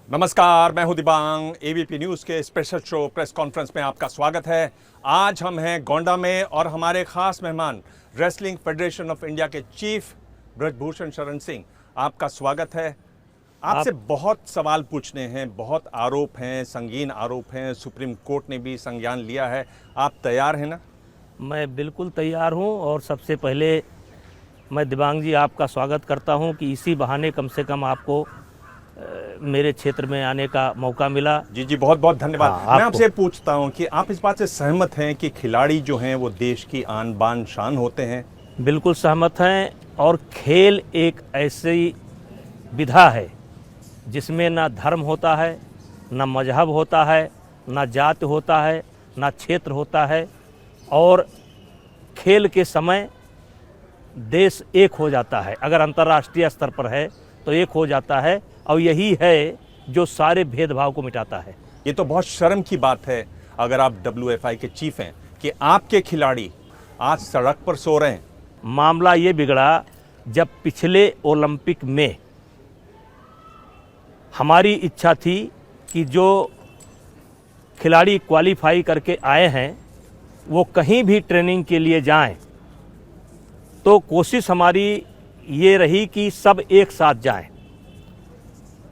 नमस्कार, मैं हूं दिबांग। एबीपी न्यूज़ के स्पेशल शो प्रेस कॉन्फ्रेंस में आपका स्वागत है। आज हम हैं गोंडा में और हमारे खास मेहमान रेसलिंग फेडरेशन ऑफ इंडिया के चीफ ब्रजभूषण शरण सिंह, आपका स्वागत है। आपसे बहुत सवाल पूछने हैं, बहुत आरोप हैं, संगीन आरोप हैं, सुप्रीम कोर्ट ने भी संज्ञान लिया है। आप तैयार हैं ना? मैं बिल्कुल तैयार हूं और सबसे पहले मैं दिबांग जी आपका स्वागत करता हूं कि इसी बहाने कम से कम आपको मेरे क्षेत्र में आने का मौका मिला। जी जी, बहुत बहुत धन्यवाद। हाँ, मैं आपसे पूछता हूं कि आप इस बात से सहमत हैं कि खिलाड़ी जो हैं वो देश की आन बान शान होते हैं? बिल्कुल सहमत हैं। और खेल एक ऐसी विधा है जिसमें ना धर्म होता है, ना मजहब होता है, ना जाति होता है, ना क्षेत्र होता है। और खेल के समय देश एक हो जाता है, अगर अंतर्राष्ट्रीय स्तर पर है तो एक हो जाता है, और यही है जो सारे भेदभाव को मिटाता है। ये तो बहुत शर्म की बात है अगर आप WFI के चीफ हैं कि आपके खिलाड़ी आज सड़क पर सो रहे हैं। मामला ये बिगड़ा जब पिछले ओलंपिक में हमारी इच्छा थी कि जो खिलाड़ी क्वालिफाई करके आए हैं वो कहीं भी ट्रेनिंग के लिए जाएं, तो कोशिश हमारी ये रही कि सब एक साथ जाएं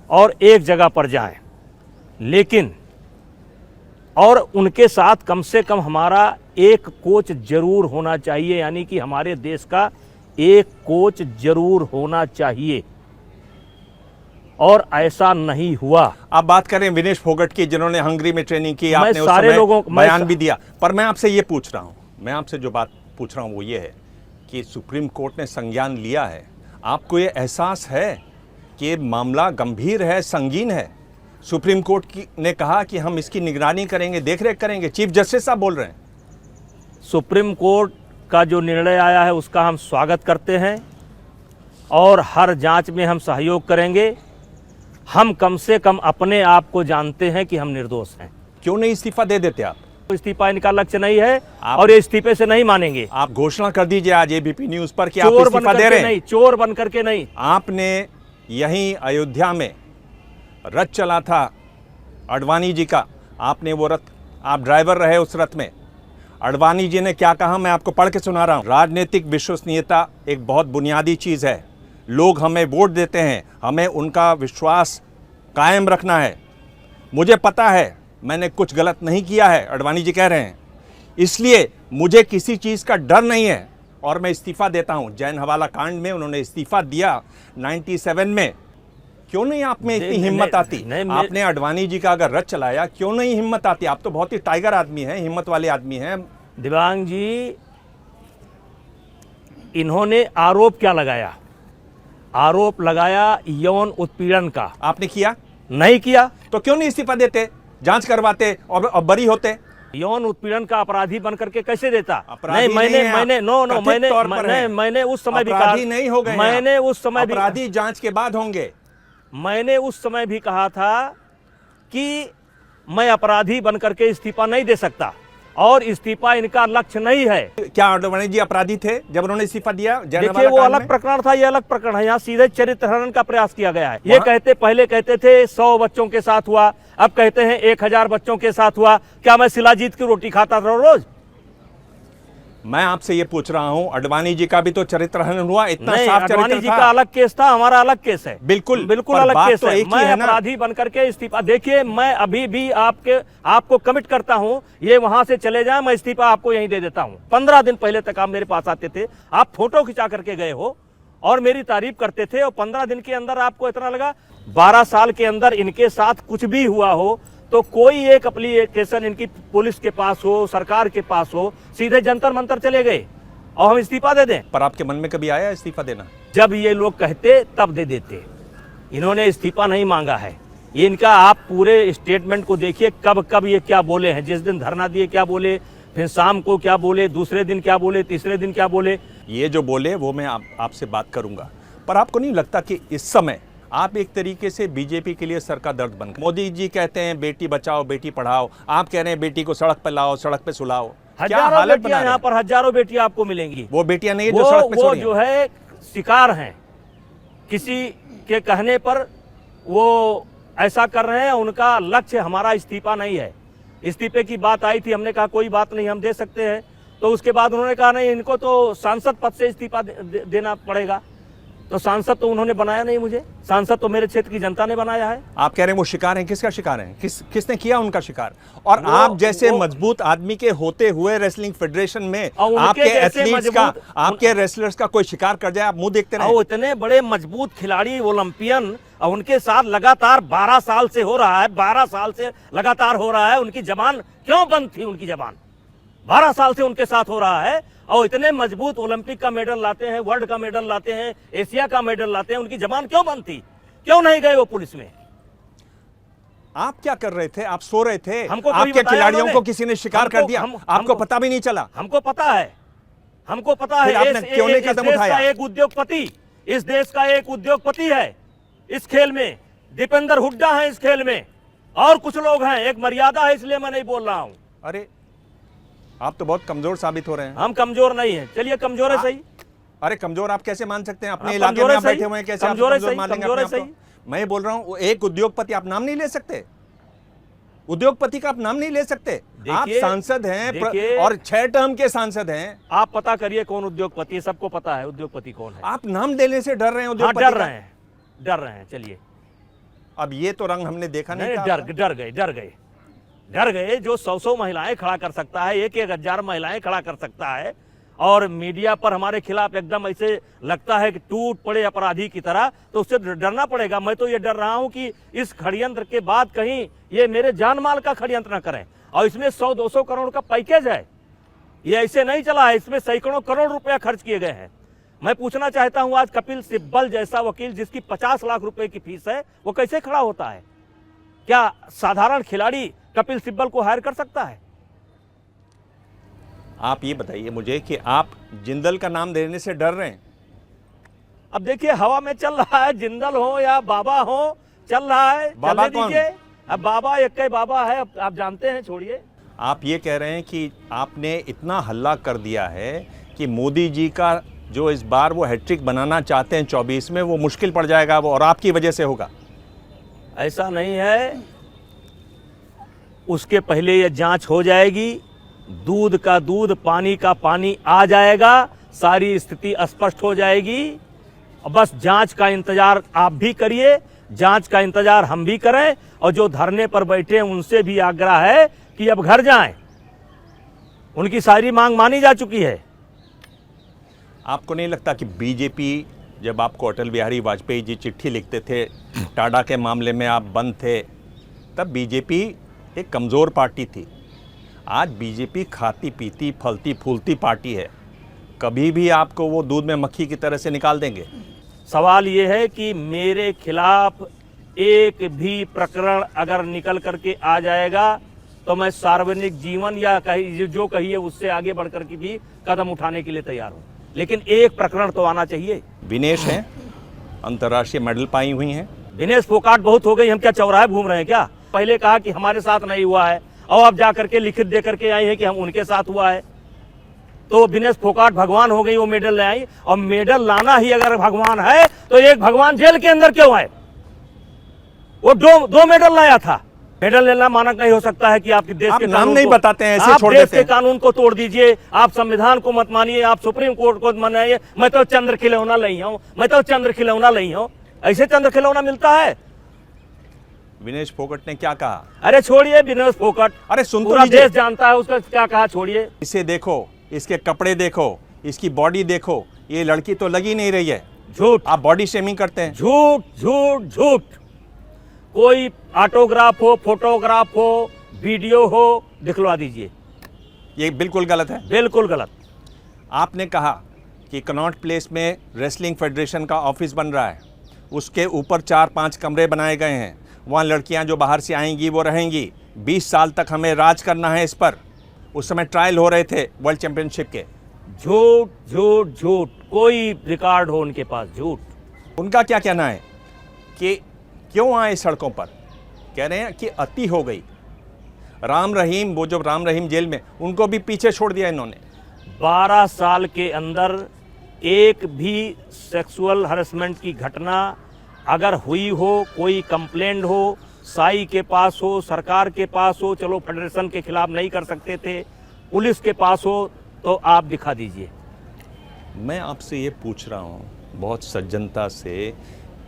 और एक जगह पर जाएं, लेकिन और उनके साथ कम से कम हमारा एक कोच जरूर होना चाहिए, यानी कि हमारे देश का एक कोच जरूर होना चाहिए, और ऐसा नहीं हुआ। आप बात करें विनेश फोगट की, जिन्होंने हंगरी में ट्रेनिंग की, आपने उस सारे समय लोगों बयान भी दिया। पर मैं आपसे ये पूछ रहा हूँ, मैं आपसे जो बात पूछ रहा हूँ वो ये है कि सुप्रीम कोर्ट ने संज्ञान लिया है। आपको ये एहसास है कि मामला गंभीर है, संगीन है? सुप्रीम कोर्ट ने कहा कि हम इसकी निगरानी करेंगे, देखरेख करेंगे। चीफ जस्टिस साहब बोल रहे हैं। सुप्रीम कोर्ट का जो निर्णय आया है उसका हम स्वागत करते हैं और हर जांच में हम सहयोग करेंगे। हम कम से कम अपने आप को जानते हैं कि हम निर्दोष हैं। क्यों नहीं इस्तीफा दे देते आप? इस्तीफा इनका लक्ष्य नहीं है और ये इस्तीफे से नहीं मानेंगे। आप घोषणा कर दीजिए आज एबीपी न्यूज पर कि आप इस्तीफा दे रहे हैं। नहीं, चोर बन करके नहीं। आपने यहीं अयोध्या में रथ चला था अडवाणी जी का, आपने वो रथ, आप ड्राइवर रहे उस रथ में। अडवाणी जी ने क्या कहा मैं आपको पढ़ के सुना रहा हूं। राजनीतिक विश्वसनीयता एक बहुत बुनियादी चीज है। लोग हमें वोट देते हैं, हमें उनका विश्वास कायम रखना है। मुझे पता है मैंने कुछ गलत नहीं किया है, अडवाणी जी कह रहे हैं, इसलिए मुझे किसी चीज का डर नहीं है और मैं इस्तीफा देता हूं। जैन हवाला कांड में उन्होंने इस्तीफा दिया 97 में। क्यों नहीं आप में इतनी हिम्मत आती? आपने अडवाणी जी का अगर रथ चलाया, क्यों नहीं हिम्मत आती? आप तो बहुत ही टाइगर आदमी हैं, हिम्मत वाले आदमी हैं। दिबांग जी, इन्होंने आरोप क्या लगाया? आरोप लगाया यौन उत्पीड़न का। आपने किया? नहीं किया। तो क्यों नहीं इस्तीफा देते, जांच करवाते और बरी होते? यौन उत्पीड़न का अपराधी बन करके कैसे देता? नहीं, मैंने उस समय भी कहा, अपराधी नहीं हो गए। मैंने उस समय भी, अपराधी जांच के बाद होंगे। मैंने उस समय भी कहा था कि मैं अपराधी बन करके इस्तीफा नहीं दे सकता और इस्तीफा इनका लक्ष्य नहीं है। क्या अडवाणी जी अपराधी थे जब उन्होंने इस्तीफा दिया? देखिए, वो अलग प्रकरण था, ये अलग प्रकरण है। यहाँ सीधे चरित्र हनन का प्रयास किया गया है। ये कहते, पहले कहते थे 100 बच्चों के साथ हुआ, अब कहते हैं 1000 बच्चों के साथ हुआ। क्या मैं शिलाजीत की रोटी खाता था रोज? मैं आपसे ये पूछ रहा हूं, अडवाणी जी का भी तो चरित्र हनन हुआ, इतना साफ चरित्र था। अडवाणी जी का अलग केस था, हमारा अलग केस है। बिल्कुल बिल्कुल अलग केस है। मैं अपराधी बनकर के इस्तीफा, देखिए मैं अभी भी आपको कमिट करता हूं, ये वहां से चले जाए, मैं इस्तीफा आपको यहीं दे देता हूं। 15 दिन पहले तक आप मेरे पास आते थे, आप फोटो खिंचा करके गए हो और मेरी तारीफ करते थे, और 15 दिन के अंदर आपको इतना लगा। 12 साल के अंदर इनके साथ कुछ भी हुआ हो तो कोई एक एप्लीकेशन इनकी पुलिस के पास हो, सरकार के पास हो, सीधे जंतर मंतर चले गए और हम इस्तीफा दे दें। पर आपके मन में कभी आया इस्तीफा देना? जब ये लोग कहते तब दे देते। इन्होंने इस्तीफा नहीं मांगा है। ये इनका आप पूरे स्टेटमेंट को देखिए, कब कब ये क्या बोले हैं। जिस दिन धरना दिए क्या बोले, फिर शाम को क्या बोले, दूसरे दिन क्या बोले, तीसरे दिन क्या बोले। ये जो बोले वो मैं आपसे बात करूंगा। पर आपको नहीं लगता कि इस समय आप एक तरीके से बीजेपी के लिए सर का दर्द बन गए? मोदी जी कहते हैं बेटी बचाओ बेटी पढ़ाओ, आप कह रहे हैं बेटी को सड़क पर लाओ, सड़क पे सुलाओ। हजारों बेटियां यहाँ पर, हजारों बेटियां आपको मिलेंगी। वो बेटियां नहीं है जो सड़क पे वो जो है शिकार हैं, किसी के कहने पर वो ऐसा कर रहे हैं, उनका लक्ष्य हमारा इस्तीफा नहीं है। इस्तीफे की बात आई थी, हमने कहा कोई बात नहीं, हम दे सकते हैं। तो उसके बाद उन्होंने कहा नहीं, इनको तो सांसद पद से इस्तीफा देना पड़ेगा। तो सांसद तो उन्होंने बनाया नहीं मुझे, सांसद तो मेरे क्षेत्र की जनता ने बनाया है। आप कह रहे हैं वो शिकार हैं, किसका शिकार हैं? किसने किया उनका शिकार? और आप जैसे मजबूत आदमी के होते हुए रेसलिंग फेडरेशन में आपके एथलीट्स का, आपके रेसलर्स का कोई शिकार कर जाए, आप मुंह देखते रहे? इतने बड़े मजबूत खिलाड़ी ओलंपियन, और उनके साथ लगातार 12 साल से हो रहा है, 12 साल से लगातार हो रहा है। उनकी जबान क्यों बंद थी? उनकी जबान 12 साल से उनके साथ हो रहा है, और इतने मजबूत ओलंपिक का मेडल लाते हैं, वर्ल्ड का मेडल लाते हैं, एशिया का मेडल लाते हैं, उनकी जबान क्यों बंद थी? क्यों नहीं गए वो पुलिस में? आप क्या कर रहे थे? आप सो रहे थे? हमको आपके खिलाड़ियों को किसी ने शिकार कर दिया, आपको पता भी नहीं चला? हमको पता है, हमको पता है। आपने क्यों नहीं कदम उठाया? एक उद्योगपति, इस देश का एक उद्योगपति है इस खेल में, दीपेंद्र हुड्डा है इस खेल में, और कुछ लोग हैं। एक मर्यादा है, इसलिए मैं नहीं बोल रहा हूं। अरे आप तो बहुत कमजोर साबित हो रहे हैं। हम कमजोर नहीं हैं, चलिए कमजोर है सही। अरे कमजोर आप कैसे मान सकते हैं? अपने इलाके में आप बैठे हुए हैं, कैसे कमजोर है सही? मान लेंगे कमजोर है अपने आप सही? को? मैं बोल रहा हूं, एक उद्योगपति, आप नाम नहीं ले सकते? उद्योगपति का आप नाम नहीं ले सकते? आप सांसद हैं और 6 टर्म के सांसद हैं। आप पता करिए कौन उद्योगपति है, सबको पता है उद्योगपति कौन है। आप नाम देने से डर रहे हैं? उद्योगपति डर रहे हैं, डर रहे हैं। चलिए, अब ये तो रंग हमने देखा नहीं। डर गए। जो 100 महिलाएं खड़ा कर सकता है, 1,000 महिलाएं खड़ा कर सकता है, और मीडिया पर हमारे खिलाफ एकदम ऐसे लगता है कि टूट पड़े अपराधी की तरह, तो उससे डरना पड़ेगा। मैं तो ये डर रहा हूं कि इस षड्यंत्र के बाद कहीं ये मेरे जान माल का षड्यंत्र न करें। और इसमें 100-200 करोड़ का पैकेज है, ये ऐसे नहीं चला है, इसमें सैकड़ों करोड़ रुपया खर्च किए गए हैं। मैं पूछना चाहता हूं, आज कपिल सिब्बल जैसा वकील, जिसकी 50 लाख रुपए की फीस है, वो कैसे खड़ा होता है? क्या साधारण खिलाड़ी कपिल सिब्बल को हायर कर सकता है? आप ये बताइए मुझे कि आप जिंदल का नाम देने से डर रहे हैं? अब देखिए, हवा में चल रहा है, जिंदल हो या बाबा हो, चल रहा है। बाबा कौन? अब बाबा एक ही बाबा है, अब आप जानते हैं, छोड़िए। आप ये कह रहे हैं कि आपने इतना हल्ला कर दिया है कि मोदी जी का जो इस बार वो हैट्रिक बनाना चाहते हैं 24 में, वो मुश्किल पड़ जाएगा, वो और आपकी वजह से होगा? ऐसा नहीं है, उसके पहले ये जांच हो जाएगी, दूध का दूध, पानी का पानी आ जाएगा, सारी स्थिति स्पष्ट हो जाएगी। बस जांच का इंतजार आप भी करिए, जांच का इंतजार हम भी करें, और जो धरने पर बैठे हैं उनसे भी आग्रह है कि अब घर जाएं, उनकी सारी मांग मानी जा चुकी है। आपको नहीं लगता कि बीजेपी, जब आपको अटल बिहारी वाजपेयी जी चिट्ठी लिखते थे, टाडा के मामले में आप बंद थे, तब बीजेपी एक कमज़ोर पार्टी थी। आज बीजेपी खाती पीती फलती फूलती पार्टी है, कभी भी आपको वो दूध में मक्खी की तरह से निकाल देंगे। सवाल ये है कि मेरे खिलाफ एक भी प्रकरण अगर निकल करके आ जाएगा तो मैं सार्वजनिक जीवन या जो कहिए उससे आगे बढ़कर के भी कदम उठाने के लिए तैयार हूं, लेकिन एक प्रकरण तो आना चाहिए। विनेश हैं, अंतर्राष्ट्रीय मेडल पाई हुई हैं। विनेश फोकाट बहुत हो गई, हम क्या चौराहे घूम रहे हैं क्या? पहले कहा कि हमारे साथ नहीं हुआ है, और अब जाकर के लिखित दे करके आई है कि हम उनके साथ हुआ है। तो विनेश फोकाट भगवान हो गई, वो मेडल ले आई। और मेडल लाना ही अगर भगवान है तो एक भगवान जेल के अंदर क्यों है? वो दो मेडल लाया था। मेडल लेना मानक नहीं हो सकता है कि आपके देश के नाम नहीं बताते हैं, ऐसे छोड़ देते हैं। आप देश के कानून को तोड़ दीजिए, आप संविधान को मत मानिए, आप सुप्रीम कोर्ट को मनाइए। मैं तो चंद्र खिलौना नहीं हूं, मैं तो चंद्र खिलौना नहीं हूं। ऐसे चंद्र खिलौना मिलता है? विनेश फोगाट ने क्या कहा? अरे छोड़िए विनेश फोगाट, अरे सुन तो पूरा लीजिए। देश जानता है उसका क्या कहा, छोड़िए। इसे देखो, इसके कपड़े देखो, इसकी बॉडी देखो, ये लड़की तो लगी नहीं रही है। झूठ। आप बॉडी शेमिंग करते हैं। झूठ झूठ झूठ। कोई ऑटोग्राफ हो, फोटोग्राफ हो, वीडियो हो, दिखलवा दीजिए। ये बिल्कुल गलत है, बिल्कुल गलत। आपने कहा कि कनॉट प्लेस में रेसलिंग फेडरेशन का ऑफिस बन रहा है, उसके ऊपर 4-5 कमरे बनाए गए हैं, वहाँ लड़कियाँ जो बाहर से आएंगी वो रहेंगी। 20 साल तक हमें राज करना है इस पर। उस समय ट्रायल हो रहे थे वर्ल्ड चैंपियनशिप के। झूठ झूठ झूठ, कोई रिकॉर्ड हो उनके पास, झूठ। उनका क्या कहना है कि क्यों आए सड़कों पर? कह रहे हैं कि अति हो गई। राम रहीम, वो जो राम रहीम जेल में, उनको भी पीछे छोड़ दिया इन्होंने। 12 साल के अंदर एक भी सेक्सुअल हरेसमेंट की घटना अगर हुई हो, कोई कंप्लेंट हो, साई के पास हो, सरकार के पास हो, चलो फेडरेशन के खिलाफ नहीं कर सकते थे, पुलिस के पास हो, तो आप दिखा दीजिए। मैं आपसे ये पूछ रहा हूँ बहुत सज्जनता से,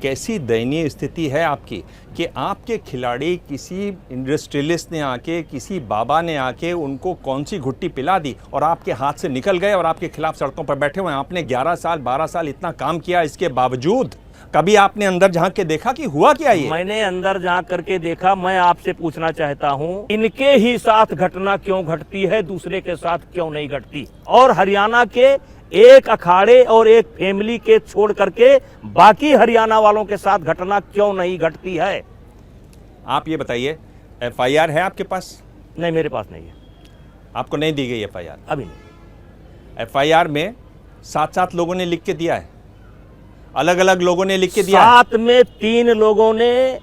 कैसी दयनीय स्थिति है आपकी कि आपके खिलाड़ी किसी इंडस्ट्रियलिस्ट ने आके, किसी बाबा ने आके उनको कौन सी घुट्टी पिला दी और आपके हाथ से निकल गए और आपके खिलाफ सड़कों पर बैठे हुए हैं। आपने 11 साल 12 साल इतना काम किया, इसके बावजूद कभी आपने अंदर झांक के देखा कि हुआ क्या ये? मैंने अंदर झांक करके देखा। मैं आपसे पूछना चाहता हूं, इनके ही साथ घटना क्यों घटती है, दूसरे के साथ क्यों नहीं घटती? और हरियाणा के एक अखाड़े और एक फैमिली के छोड़ करके बाकी हरियाणा वालों के साथ घटना क्यों नहीं घटती है? आप ये बताइए, एफआईआर है आपके पास? नहीं, मेरे पास नहीं है। आपको नहीं दी गई एफआईआर? अभी नहीं। एफआईआर में 7 लोगों ने लिख के दिया है, अलग अलग लोगों ने लिख के दिया है। 7 में 3 लोगों ने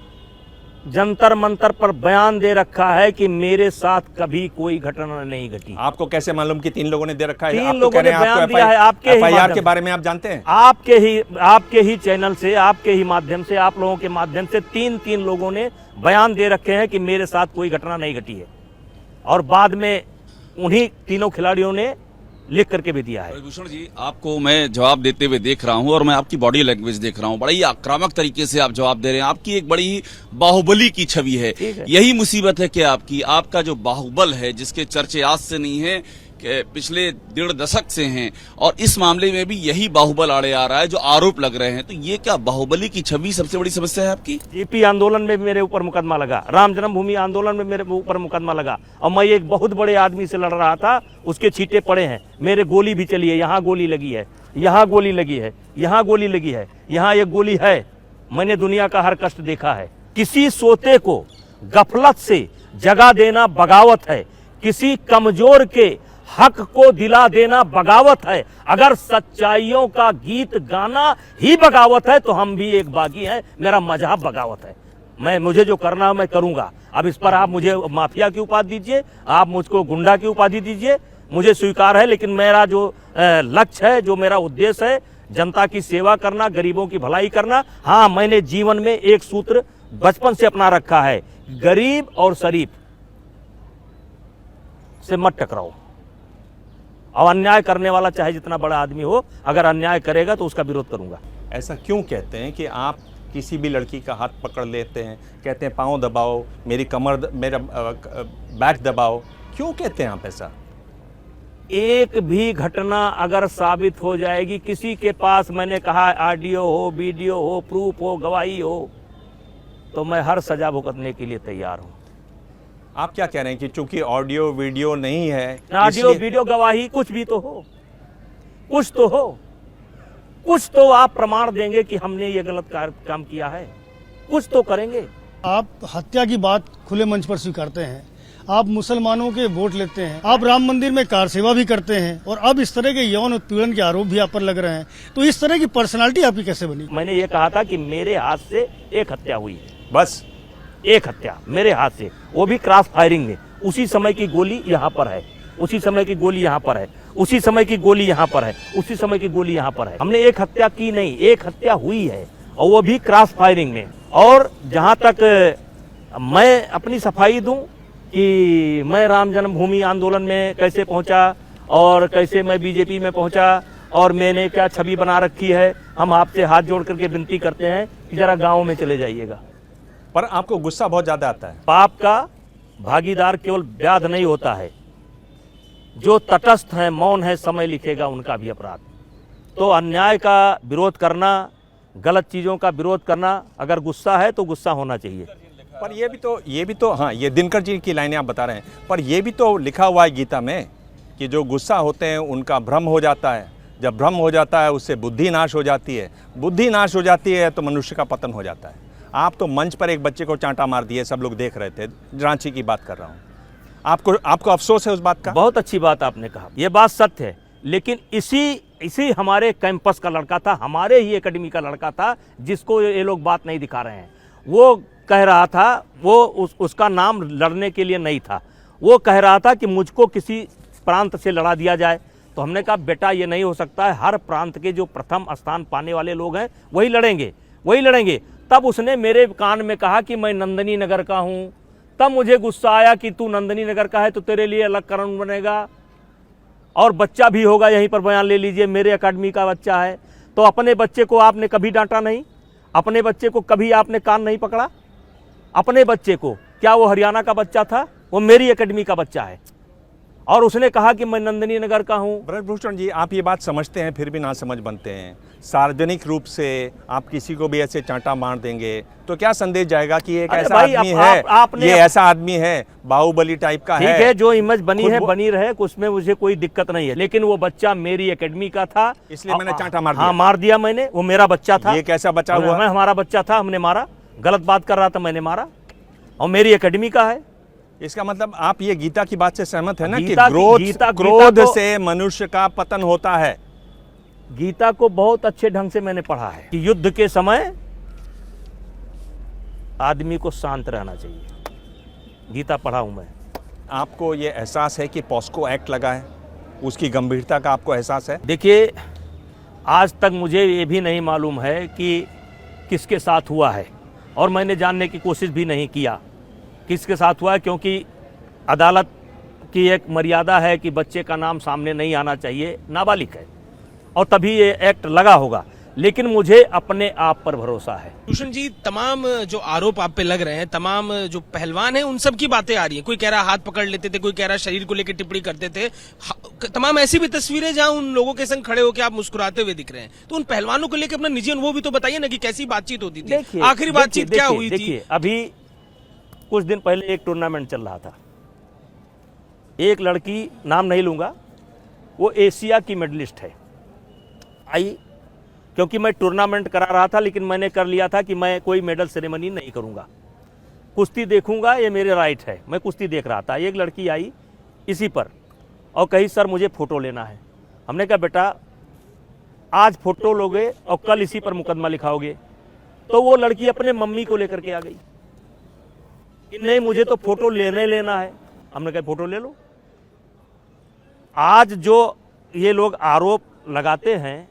जंतर मंतर पर बयान दे रखा है कि मेरे साथ कभी कोई घटना नहीं घटी। आपको कैसे मालूम कि 3 लोगों ने दे रखा है? 3 आप तो लोगों कह रहे ने हैं बयान आपको दिया है आपके ही एफआईआर के माध्यम बारे में आप जानते हैं? आपके ही चैनल से, आपके ही माध्यम से, आप लोगों के माध्यम से 3 लोगों ने बयान दे रखे हैं कि मेरे साथ कोई घटना नहीं घटी है, और बाद में उन्हीं 3 खिलाड़ियों ने लिख करके भी दिया है। ब्रजभूषण जी, आपको मैं जवाब देते हुए देख रहा हूं और मैं आपकी बॉडी लैंग्वेज देख रहा हूं, बड़ा ही आक्रामक तरीके से आप जवाब दे रहे हैं। आपकी एक बड़ी ही बाहुबली की छवि है। यही मुसीबत है कि आपका जो बाहुबल है, जिसके चर्चे आज से नहीं है कि पिछले 1.5 दशक से हैं, और इस मामले में भी यही बाहुबल आड़े आ रहा है, जो आरोप लग रहे हैं। तो ये क्या बाहुबली की छवि सबसे बड़ी समस्या है आपकी? जेपी आंदोलन में भी मेरे ऊपर मुकदमा लगा, राम जन्मभूमि आंदोलन में मेरे ऊपर मुकदमा लगा, और मैं एक बहुत बड़े आदमी से लड़ रहा था, उसके छींटे पड़े हैं, मेरे गोली भी चली है, यहाँ गोली लगी है, यहाँ गोली लगी है, यहाँ गोली लगी है, यहाँ एक गोली है। मैंने दुनिया का हर कष्ट देखा है। किसी सोते को गफलत से जगा देना बगावत है, किसी कमजोर के हक को दिला देना बगावत है। अगर सच्चाइयों का गीत गाना ही बगावत है तो हम भी एक बागी हैं, मेरा मजहब बगावत है। मुझे जो करना है मैं करूंगा। अब इस पर आप मुझे माफिया की उपाधि दीजिए, आप मुझको गुंडा की उपाधि दीजिए, मुझे स्वीकार है, लेकिन मेरा जो लक्ष्य है, जो मेरा उद्देश्य है, जनता की सेवा करना, गरीबों की भलाई करना। हाँ, मैंने जीवन में एक सूत्र बचपन से अपना रखा है, गरीब और शरीफ से मत टकराओ। और अन्याय करने वाला चाहे जितना बड़ा आदमी हो, अगर अन्याय करेगा तो उसका विरोध करूंगा। ऐसा क्यों कहते हैं कि आप किसी भी लड़की का हाथ पकड़ लेते हैं, कहते हैं पाँव दबाओ, मेरी कमर, मेरा बैक दबाओ, क्यों कहते हैं आप ऐसा? एक भी घटना अगर साबित हो जाएगी, किसी के पास मैंने कहा ऑडियो हो, वीडियो हो, प्रूफ हो, गवाही हो, तो मैं हर सजा भुगतने के लिए तैयार हूं। आप क्या कह रहे हैं कि चूंकि ऑडियो वीडियो नहीं है, ऑडियो वीडियो गवाही कुछ भी तो हो, कुछ तो हो, कुछ तो आप प्रमाण देंगे कि हमने ये गलत काम किया है, कुछ तो करेंगे। आप हत्या की बात खुले मंच पर स्वीकारते हैं, आप मुसलमानों के वोट लेते हैं, आप राम मंदिर में कार सेवा भी करते हैं, और अब इस तरह के यौन उत्पीड़न के आरोप भी आप पर लग रहे हैं। तो इस तरह की पर्सनालिटी आपकी कैसे बनी? मैंने ये कहा था कि मेरे हाथ से एक हत्या हुई है, बस एक हत्या मेरे हाथ से, वो भी क्रॉस फायरिंग में। उसी समय की गोली यहाँ पर है, उसी समय की गोली यहाँ पर है, उसी समय की गोली यहाँ पर है, उसी समय की गोली यहाँ पर है। हमने एक हत्या की नहीं, एक हत्या हुई है, और वो भी क्रॉस फायरिंग में। और जहाँ तक मैं अपनी सफाई दूं कि मैं राम जन्मभूमि आंदोलन में कैसे पहुंचा और कैसे मैं बीजेपी में पहुंचा और मैंने क्या छवि बना रखी है, हम आपसे हाथ जोड़ करके विनती करते हैं कि जरा गाँव में चले जाइएगा। पर आपको गुस्सा बहुत ज्यादा आता है। पाप का भागीदार केवल व्याध नहीं होता है, जो तटस्थ है, मौन है, समय लिखेगा उनका भी अपराध। तो अन्याय का विरोध करना, गलत चीज़ों का विरोध करना, अगर गुस्सा है तो गुस्सा होना चाहिए। पर ये भी तो हाँ, ये दिनकर जी की लाइनें आप बता रहे हैं, पर ये भी तो लिखा हुआ है गीता में कि जो गुस्सा होते हैं उनका भ्रम हो जाता है, जब भ्रम हो जाता है उससे बुद्धि नाश हो जाती है, बुद्धि नाश हो जाती है तो मनुष्य का पतन हो जाता है। आप तो मंच पर एक बच्चे को चांटा मार दिए, सब लोग देख रहे थे, रांची की बात कर रहा हूँ। आपको अफसोस है उस बात का? बहुत अच्छी बात आपने कहा, ये बात सत्य है, लेकिन इसी हमारे कैंपस का लड़का था, हमारे ही एकेडमी का लड़का था, जिसको ये लोग बात नहीं दिखा रहे हैं। वो कह रहा था, वो उसका नाम लड़ने के लिए नहीं था, वो कह रहा था कि मुझको किसी प्रांत से लड़ा दिया जाए। तो हमने कहा बेटा ये नहीं हो सकता है, हर प्रांत के जो प्रथम स्थान पाने वाले लोग हैं वही लड़ेंगे, वही लड़ेंगे। तब उसने मेरे कान में कहा कि मैं नंदनी नगर का हूँ। तब मुझे गुस्सा आया कि तू नंदनी नगर का है तो तेरे लिए अलग कानून बनेगा, और बच्चा भी होगा, यहीं पर बयान ले लीजिए, मेरे अकेडमी का बच्चा है। तो अपने बच्चे को आपने कभी डांटा नहीं? अपने बच्चे को कभी आपने कान नहीं पकड़ा? अपने बच्चे को, क्या वो हरियाणा का बच्चा था? वो मेरी अकेडमी का बच्चा है, और उसने कहा कि मैं नंदनी नगर का हूँ। ब्रजभूषण जी, आप ये बात समझते हैं फिर भी ना समझ बनते हैं। सार्वजनिक रूप से आप किसी को भी ऐसे चांटा मार देंगे तो क्या संदेश जाएगा कि एक ऐसा आदमी है, ये ऐसा आदमी है, बाहुबली टाइप का है। ठीक है, जो इमेज बनी है बनी रहे, उसमें मुझे कोई दिक्कत नहीं है, लेकिन वो बच्चा मेरी एकेडमी का था, इसलिए मैंने चांटा मार दिया। हाँ, मार दिया मैंने, वो मेरा बच्चा था। ये कैसा बचा हुआ? मैं, हमारा बच्चा था, हमने मारा, गलत बात कर रहा था, मैंने मारा, और मेरी एकेडमी का है। इसका मतलब आप ये गीता की बात से सहमत है ना कि गीता क्रोध से मनुष्य का पतन होता है। गीता को बहुत अच्छे ढंग से मैंने पढ़ा है कि युद्ध के समय आदमी को शांत रहना चाहिए। गीता पढ़ा हूं मैं। आपको ये एहसास है कि पॉस्को एक्ट लगा है, उसकी गंभीरता का आपको एहसास है? देखिए, आज तक मुझे ये भी नहीं मालूम है कि किसके साथ हुआ है, और मैंने जानने की कोशिश भी नहीं किया किसके साथ हुआ है, क्योंकि अदालत की एक मर्यादा है कि बच्चे का नाम सामने नहीं आना चाहिए, नाबालिग है, और तभी ये एक्ट लगा होगा। लेकिन मुझे अपने आप पर भरोसा है। भूषण जी, तमाम जो आरोप आप पे लग रहे हैं, तमाम जो पहलवान हैं, उन सब की बातें आ रही हैं। कोई कह रहा हाथ पकड़ लेते थे, कोई कह रहा शरीर को लेकर टिप्पणी करते थे, तमाम ऐसी भी तस्वीरें जहां उन लोगों के संग खड़े होकर आप मुस्कुराते हुए दिख रहे हैं। तो उन पहलवानों को लेकर अपना निजी अनुभव भी तो बताइए ना कि कैसी बातचीत होती थी, आखिरी बातचीत क्या हुई थी? अभी कुछ दिन पहले एक टूर्नामेंट चल रहा था, एक लड़की, नाम नहीं लूंगा, वो एशिया की मेडलिस्ट है, आई, क्योंकि मैं टूर्नामेंट करा रहा था, लेकिन मैंने कर लिया था कि मैं कोई मेडल सेरेमनी नहीं करूंगा, कुश्ती देखूंगा, ये मेरे राइट है। मैं कुश्ती देख रहा था, एक लड़की आई इसी पर और कही सर मुझे फ़ोटो लेना है। हमने कहा बेटा आज फ़ोटो लोगे और कल इसी पर मुकदमा लिखाओगे। तो वो लड़की अपने मम्मी को लेकर के आ गई कि नहीं मुझे तो फ़ोटो लेना है। हमने कहा फ़ोटो ले लो। आज जो ये लोग आरोप लगाते हैं,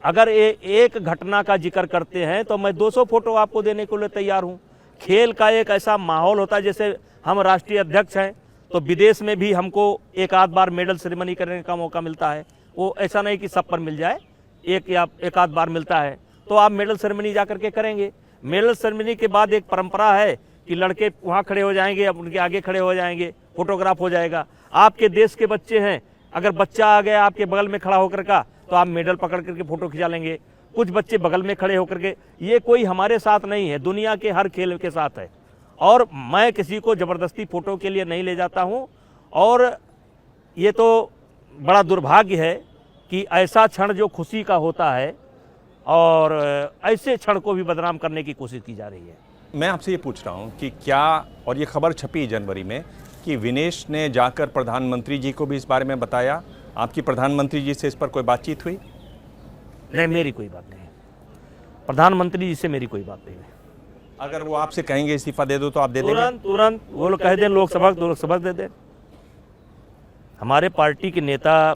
अगर ये एक घटना का जिक्र करते हैं तो मैं 200 फोटो आपको देने के लिए तैयार हूं। खेल का एक ऐसा माहौल होता है, जैसे हम राष्ट्रीय अध्यक्ष हैं तो विदेश में भी हमको एक आध बार मेडल सेरेमनी करने का मौका मिलता है। वो ऐसा नहीं कि सब पर मिल जाए, एक आध बार मिलता है तो आप मेडल सेरेमनी जा करके करेंगे। मेडल सेरेमनी के बाद एक परंपरा है कि लड़के वहाँ खड़े हो जाएंगे, उनके आगे खड़े हो जाएंगे, फोटोग्राफ हो जाएगा। आपके देश के बच्चे हैं, अगर बच्चा आ गया आपके बगल में खड़ा होकर का तो आप मेडल पकड़ करके फोटो खिंचा लेंगे। कुछ बच्चे बगल में खड़े होकर के, ये कोई हमारे साथ नहीं है, दुनिया के हर खेल के साथ है। और मैं किसी को ज़बरदस्ती फ़ोटो के लिए नहीं ले जाता हूँ। और ये तो बड़ा दुर्भाग्य है कि ऐसा क्षण जो खुशी का होता है और ऐसे क्षण को भी बदनाम करने की कोशिश की जा रही है। मैं आपसे ये पूछ रहा हूँ कि क्या, और ये खबर छपी जनवरी में कि विनेश ने जाकर प्रधानमंत्री जी को भी इस बारे में बताया, आपकी प्रधानमंत्री जी से इस पर कोई बातचीत हुई? नहीं, मेरी कोई बात नहीं, प्रधानमंत्री जी से मेरी कोई बात नहीं है। अगर वो आपसे कहेंगे इस्तीफा दे दो तो आप दे देंगे? तुरंत वो लोग कह दें लोकसभा दे दें। हमारे पार्टी के नेता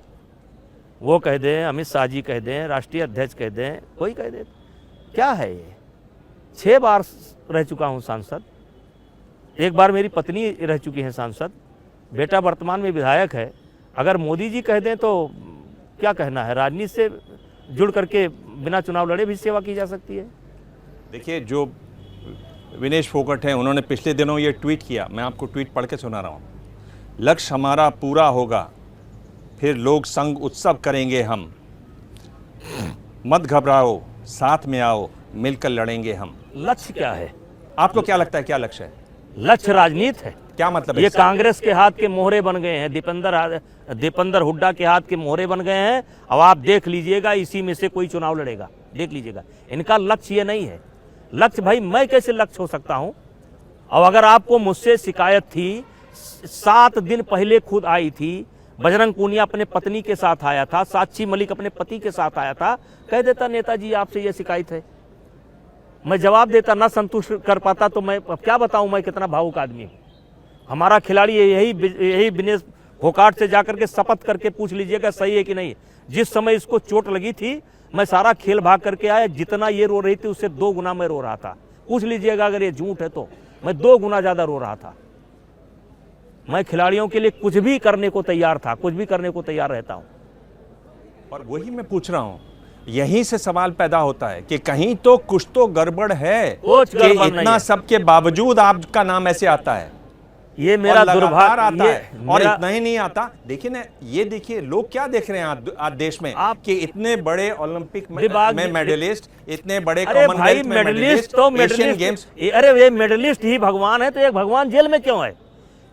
वो कह दें, अमित शाह जी कह दें, राष्ट्रीय अध्यक्ष कह दें, कोई कह दे, क्या है ये? 6 बार रह चुका हूँ सांसद, एक बार मेरी पत्नी रह चुकी है सांसद, बेटा वर्तमान में विधायक है। अगर मोदी जी कह दें तो क्या कहना है, राजनीति से जुड़ करके बिना चुनाव लड़े भी सेवा की जा सकती है। देखिए, जो विनेश फोगाट हैं उन्होंने पिछले दिनों ये ट्वीट किया, मैं आपको ट्वीट पढ़ के सुना रहा हूँ। लक्ष्य हमारा पूरा होगा, फिर लोग संग उत्सव करेंगे हम, मत घबराओ, साथ में आओ, मिलकर लड़ेंगे हम। लक्ष्य क्या है? आपको क्या लगता है क्या लक्ष्य है? लक्ष्य राजनीति है। क्या मतलब? ये कांग्रेस के हाथ के मोहरे बन गए हैं, दीपेंद्र हुड्डा के हाथ के मोहरे बन गए हैं। अब आप देख लीजिएगा, इसी में से कोई चुनाव लड़ेगा, देख लीजिएगा। इनका लक्ष्य ये नहीं है। लक्ष्य भाई मैं कैसे लक्ष्य हो सकता हूं? और अगर आपको मुझसे शिकायत थी, 7 दिन पहले खुद आई थी, बजरंग पूनिया अपने पत्नी के साथ आया था, साक्षी मलिक अपने पति के साथ आया था, कह देता नेताजी आपसे ये शिकायत है, मैं जवाब देता, ना संतुष्ट कर पाता तो मैं क्या बताऊं मैं कितना भावुक आदमी हूं। हमारा खिलाड़ी यही विनेश फोगाट से जाकर के शपथ करके पूछ लीजिएगा सही है कि नहीं। जिस समय इसको चोट लगी थी मैं सारा खेल भाग करके आया, जितना ये रो रही थी उससे 2 गुना मैं रो रहा था। पूछ लीजिएगा अगर ये झूठ है तो, मैं 2 गुना ज्यादा रो रहा था। मैं खिलाड़ियों के लिए कुछ भी करने को तैयार था, कुछ भी करने को तैयार रहता हूं। और वही मैं पूछ रहा हूं, यहीं से सवाल पैदा होता है कि कहीं तो कुछ तो गड़बड़ है कुछ कि गड़बड़ नहीं इतना है। सबके बावजूद आपका नाम ऐसे आता है। ये मेरा और लगातार दुर्भाग्य आता ये है। और मेरा- इतना ही नहीं आता, देखिए ना, ये देखिए लोग क्या देख रहे हैं आज देश में आप- कि इतने बड़े ओलंपिक विभाग- में मेडलिस्ट, इतने बड़े अरे भाई कॉमनवेल्थ में मेडलिस्ट तो एशियन गेम्स। मेडलिस्ट, अरे ये मेडलिस्ट ही भगवान है, तो एक भगवान जेल में क्यों है?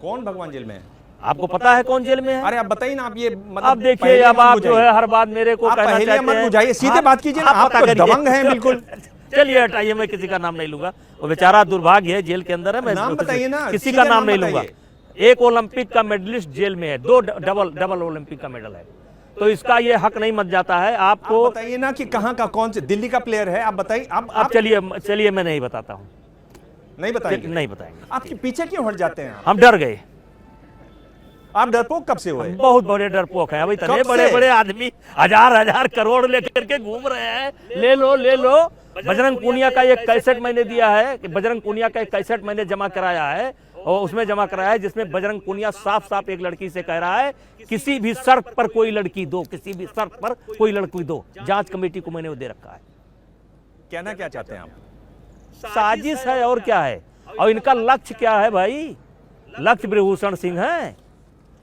कौन भगवान जेल में है? आपको पता है कौन जेल में है? अरे आप बताइए ना, आप ये मतलब अब देखिए, पहेलियां अब मत आप जो बुझाइए। है हर बात मेरे को आप कहना पहेलियां चाहते मत हैं। बुझाइए, सीधे बात कीजिए ना, आप पता तो करिए। दबंग हैं बिल्कुल। चलिए हटाइए, मैं किसी का नाम नहीं लूंगा, वो बेचारा दुर्भाग्य है, जेल के अंदर है। मैं नाम बताइए ना, किसी सीधे का नाम नाम नहीं लूंगा। बताइए। एक ओलंपिक का मेडलिस्ट जेल में है, 2 डबल ओलंपिक का मेडल है, तो इसका ये हक नहीं मत जाता है आपको। आप बताइए ना कि कहाँ का, कौन से दिल्ली का प्लेयर है, आप बताइए। अब चलिए मैं नहीं बताता हूँ, नहीं बताएंगे? नहीं बताएंगे। आपके पीछे क्यों हट जाते हैं आप? हम डर गए, आप डरपोक कब से हुए? बहुत बड़े डरपोक हैं। अभी इतने कब बड़े से? बड़े आदमी 1000 करोड़ लेकर के घूम रहे हैं, ले लो। बजरंग पूनिया का एक कैसेट मैंने दिया है, कि बजरंग पूनिया का एक कैसेट मैंने जमा कराया है, और उसमें जमा कराया है जिसमें बजरंग पूनिया साफ साफ एक लड़की से कह रहा है, किसी भी शर्त पर कोई लड़की दो, किसी भी शर्त पर कोई लड़की दो। जांच कमेटी को मैंने वो दे रखा है। कहना क्या चाहते हैं आप? साजिश है और क्या है। और इनका लक्ष्य क्या है भाई? लक्ष्य ब्रिभूषण सिंह है।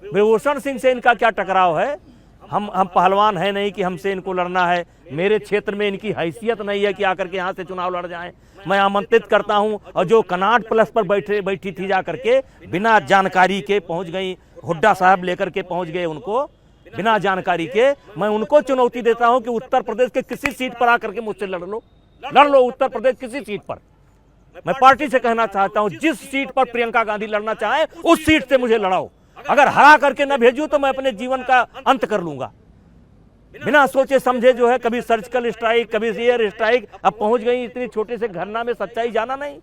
ब्रिभूषण सिंह से इनका क्या टकराव है? हम पहलवान है नहीं कि हमसे इनको लड़ना है। मेरे क्षेत्र में इनकी हैसियत नहीं है कि आकर के यहाँ से चुनाव लड़ जाएं। मैं आमंत्रित करता हूं, और जो कनाट प्लस पर बैठी थी जाकर के बिना जानकारी के पहुंच गई, हुड्डा साहब लेकर के पहुंच गए उनको बिना जानकारी के। मैं उनको चुनौती देता हूं कि उत्तर प्रदेश के किसी सीट पर आकर के मुझसे लड़ लो उत्तर प्रदेश किसी सीट पर। मैं पार्टी से कहना चाहता हूं, जिस सीट पर प्रियंका गांधी लड़ना चाहे उस सीट से मुझे लड़ाओ। अगर हरा करके न भेजूं तो मैं अपने जीवन का अंत कर लूंगा। बिना सोचे समझे जो है, कभी सर्जिकल स्ट्राइक, कभी एयर स्ट्राइक, अब पहुंच गई इतनी छोटे से घटना में सच्चाई जाना नहीं।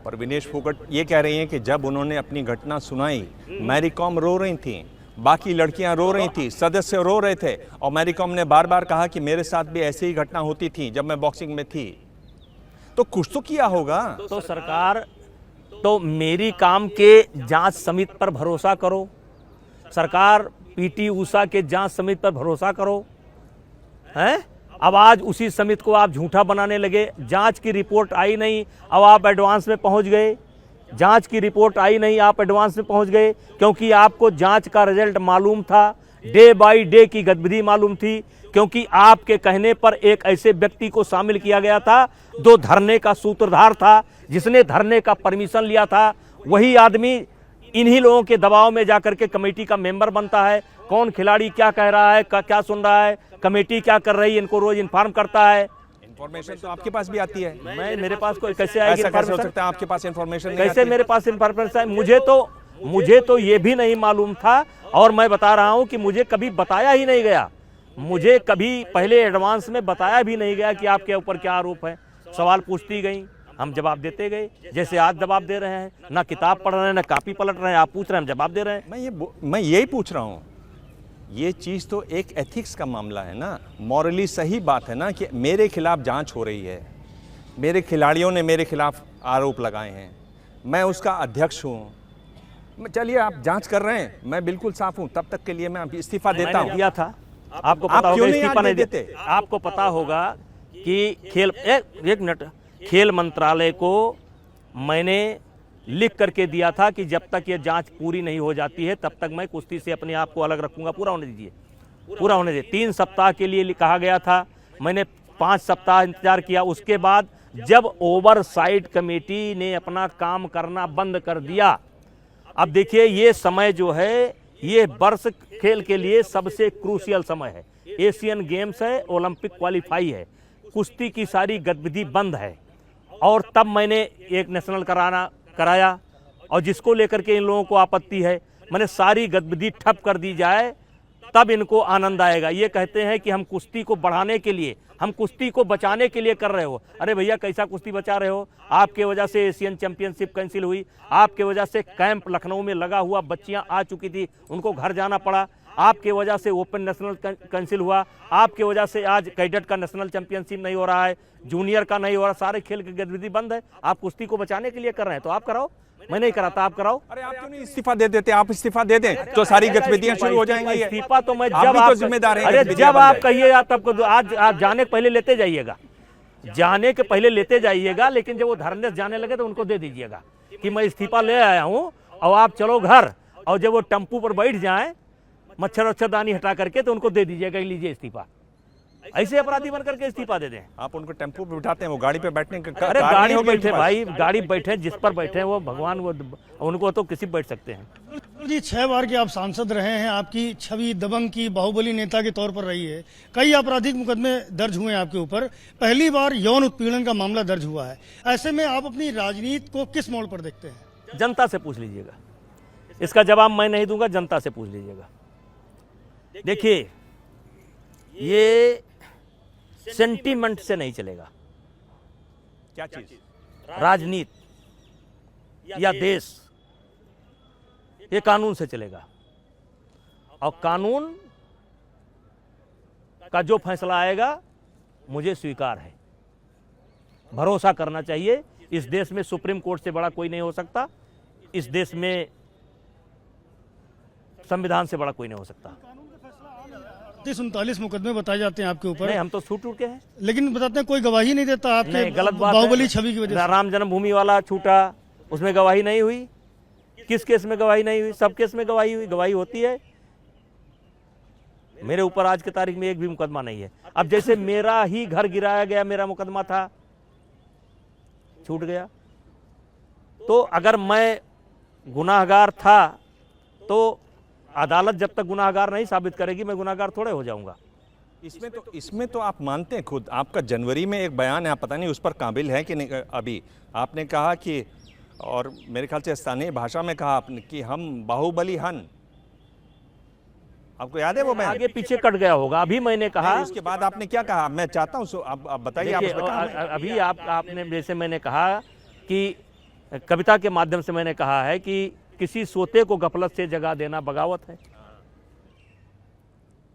पर विनेश फोगाट ये कह रही हैं कि जब उन्होंने अपनी घटना सुनाई, मैरी कॉम रो रही थी, बाकी लड़कियां रो रही थी, सदस्य रो रहे थे, और मैरी कॉम ने बार बार कहा कि मेरे साथ भी ऐसी ही घटना होती थी जब मैं बॉक्सिंग में थी। तो कुछ तो किया होगा। तो सरकार, तो मेरी काम के जांच समिति पर भरोसा करो। सरकार पीटी ऊषा के जांच समिति पर भरोसा करो, हैं? अब आज उसी समिति को आप झूठा बनाने लगे। जांच की रिपोर्ट आई नहीं, अब आप एडवांस में पहुंच गए। जांच की रिपोर्ट आई नहीं, आप एडवांस में पहुंच गए, क्योंकि आपको जांच का रिजल्ट मालूम था, डे बाय डे की गतिविधि मालूम थी, क्योंकि आपके कहने पर एक ऐसे व्यक्ति को शामिल किया गया था जो धरने का सूत्रधार था, जिसने धरने का परमिशन लिया था। वही आदमी इन्हीं लोगों के दबाव में जाकर के कमेटी का मेंबर बनता है। कौन खिलाड़ी क्या कह रहा है, क्या सुन रहा है, कमेटी क्या कर रही है, इनको रोज इन्फॉर्म करता है। इन्फॉर्मेशन तो आपके पास भी आती है। मेरे पास कोई कैसे आएगी ऐसा कैसे हो इन्फॉर्मेशन? सकता है आपके पास इन्फॉर्मेशन नहीं कैसे आती? मेरे पास इन्फॉर्मेशन है? मुझे तो ये भी नहीं मालूम था, और मैं बता रहा हूं कि मुझे कभी बताया ही नहीं गया। मुझे कभी पहले एडवांस में बताया भी नहीं गया कि आपके ऊपर क्या आरोप है। सवाल पूछती गई, हम जवाब देते गए, जैसे आज जवाब दे रहे हैं। ना किताब पढ़ रहे हैं, ना कॉपी पलट रहे हैं, आप पूछ रहे हैं, हम जवाब दे रहे हैं। मैं यही पूछ रहा हूँ, ये चीज़ तो एक एथिक्स का मामला है ना, मॉरली सही बात है ना कि मेरे खिलाफ जांच हो रही है, मेरे खिलाड़ियों ने मेरे खिलाफ आरोप लगाए हैं, मैं उसका अध्यक्ष हूँ। चलिए आप जांच कर रहे हैं, मैं बिल्कुल साफ हूँ, तब तक के लिए मैं इस्तीफा देता मैंने हूँ। दिया था, आपको आप पता क्यों होगा, नहीं इस्तीफा आज नहीं दे देते। देते? आपको पता होगा कि एक मिनट, खेल मंत्रालय को मैंने लिख करके दिया था कि जब तक ये जांच पूरी नहीं हो जाती है तब तक मैं कुश्ती से अपने आप को अलग रखूंगा। पूरा होने दीजिए, पूरा होने दीजिए। 3 सप्ताह के लिए कहा गया था, मैंने 5 सप्ताह इंतजार किया। उसके बाद जब ओवरसाइट कमेटी ने अपना काम करना बंद कर दिया, अब देखिए ये समय जो है, ये वर्ष खेल के लिए सबसे क्रूशियल समय है। एशियन गेम्स है, ओलंपिक क्वालिफाई है, कुश्ती की सारी गतिविधि बंद है, और तब मैंने एक नेशनल कराया, और जिसको लेकर के इन लोगों को आपत्ति है, मैंने सारी गतिविधि ठप कर दी जाए, तब इनको आनंद आएगा। ये कहते हैं कि हम कुश्ती को बढ़ाने के लिए, हम कुश्ती को बचाने के लिए कर रहे हो। अरे भैया, कैसा कुश्ती बचा रहे हो? आपके वजह से एशियन चैंपियनशिप कैंसिल हुई, आपके वजह से कैंप लखनऊ में लगा हुआ, बच्चियां आ चुकी थी, उनको घर जाना पड़ा। आपके वजह से ओपन नेशनल कैंसिल हुआ, आपके वजह से आज कैडेट का नेशनल चैंपियनशिप नहीं हो रहा है, जूनियर का नहीं हो रहा, सारे खेल की गतिविधि बंद है। आप कुश्ती को बचाने के लिए कर रहे हैं तो आप कराओ, मैं नहीं कराता, आप कराओ। अरे आप क्यों नहीं इस्तीफा दे देते? आप इस्तीफा दे दें तो सारी गतिविधियां शुरू हो जाएंगी। इस्तीफा तो मैं आप जब भी तो आप जिम्मेदार हैं, अरे गतिविधियां जब बंद आप है। कहिएगा तब आज जाने के पहले लेते जाइएगा, जाने के पहले लेते जाइएगा, लेकिन जब वो धरने से जाने लगे तो उनको दे दीजिएगा कि मैं इस्तीफा ले आया हूं और आप चलो घर। और जब वो टेम्पू पर बैठ जाएं मच्छरदानी हटा करके तो उनको दे दीजिएगा, लीजिए इस्तीफा। ऐसे अपराधी बन करके इस्तीफा दे दें। आप उनको टेम्पो पे बिठाते हैं, वो गाड़ी पे बैठने का अरे कार गाड़ी नहीं होगी बैठे उनके पास? भाई, गाड़ी बैठे, जिस पर बैठे वो भगवान, वो उनको तो किसी बैठ सकते हैं। जी 6 बार के आप सांसद रहे हैं, आपकी छवि दबंग की बाहुबली नेता के तौर पर रही है। कई आपराधिक मुकदमे दर्ज हुए हैं आपके ऊपर, पहली बार यौन उत्पीड़न का मामला दर्ज हुआ है। ऐसे में आप अपनी राजनीति को किस मोड़ पर देखते हैं? जनता से पूछ लीजिएगा, इसका जवाब मैं नहीं दूंगा, जनता से पूछ लीजिएगा। देखिए, ये सेंटीमेंट से नहीं चलेगा। क्या चीज? राजनीति या देश, ये कानून से चलेगा। और कानून का जो फैसला आएगा मुझे स्वीकार है, भरोसा करना चाहिए। इस देश में सुप्रीम कोर्ट से बड़ा कोई नहीं हो सकता, इस देश में संविधान से बड़ा कोई नहीं हो सकता। 39 मुकदमे बताए जाते हैं आपके ऊपर, नहीं, हम तो छूट के हैं। लेकिन बताते हैं कोई गवाही नहीं देता आपके नहीं, गलत बात है। बाहुबली छवि की वजह से। राम जन्मभूमि वाला छूटा, उसमें गवाही नहीं हुई। किस केस में गवाही नहीं हुई? सब केस में गवाही हुई। गवाही होती है। मेरे ऊपर आज की तारीख में एक भी मुकदमा नहीं है। अब जैसे मेरा ही घर गिराया गया, मेरा मुकदमा था, छूट गया। तो अगर मैं गुनाहगार था तो अदालत जब तक गुनाहगार नहीं साबित करेगी, मैं गुनाहगार थोड़े हो जाऊंगा। इसमें तो आप मानते हैं खुद। आपका जनवरी में एक बयान है, आप पता नहीं उस पर काबिल है कि नहीं। अभी आपने कहा कि, और मेरे ख्याल से स्थानीय भाषा में कहा आपने कि हम बाहुबली हन। आपको याद है वो बयान? आगे पीछे कट गया होगा। अभी मैंने कहा, उसके बाद आपने क्या कहा? मैं चाहता हूँ आप बताइए। आप देखिए, उसमें कहा अभी आपने जैसे मैंने कहा कि कविता के माध्यम से मैंने कहा है कि किसी सोते को गफलत से जगा देना बगावत है।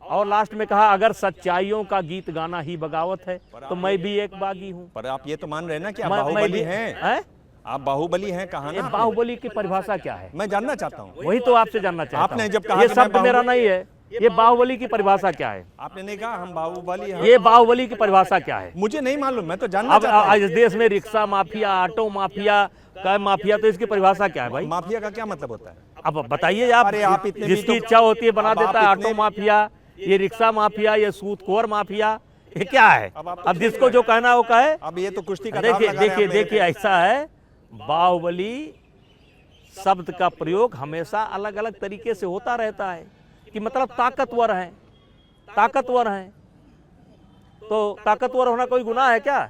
और लास्ट में कहा अगर सच्चाइयों का गीत गाना ही बगावत है तो मैं भी एक बागी हूं। पर आप ये तो मान रहे हैं ना कि आप मैं बाहुबली भी- हैं? आप बाहुबली हैं, कहा ये ना आपने? बाहुबली की परिभाषा क्या है? मैं जानना चाहता हूँ। वही तो आपसे जानना चाहता आपने हूं। जब कहा ये कि मैं शब्द मेरा नहीं है, ये बाहुबली की परिभाषा क्या है? आपने नहीं कहा हम बाहुबली हैं? ये बाहुबली की परिभाषा क्या है? मुझे नहीं मालूम, मैं तो जानना अब चाहता हूँ। इस देश में रिक्शा माफिया, ऑटो माफिया, कै माफिया, तो इसकी परिभाषा क्या है भाई? माफिया का क्या मतलब होता है? अब बताइए आप। अरे आप इतने भी जिसकी तो- इच्छा होती है बना अब आप देता है। इतने- ऑटो माफिया, ये रिक्शा माफिया, ये सूदखोर माफिया, ये क्या है? अब आप अब जिसको जो कहना वो कहे। अब ये तो कुश्ती का दाव देखिए लगा रहे हैं देखिए आप मेरे देखिए, ऐसा है, बाहुबली शब्द का प्रयोग हमेशा अलग अलग तरीके से होता रहता है कि मतलब ताकतवर है, ताकतवर है। तो ताकतवर होना कोई गुनाह है क्या?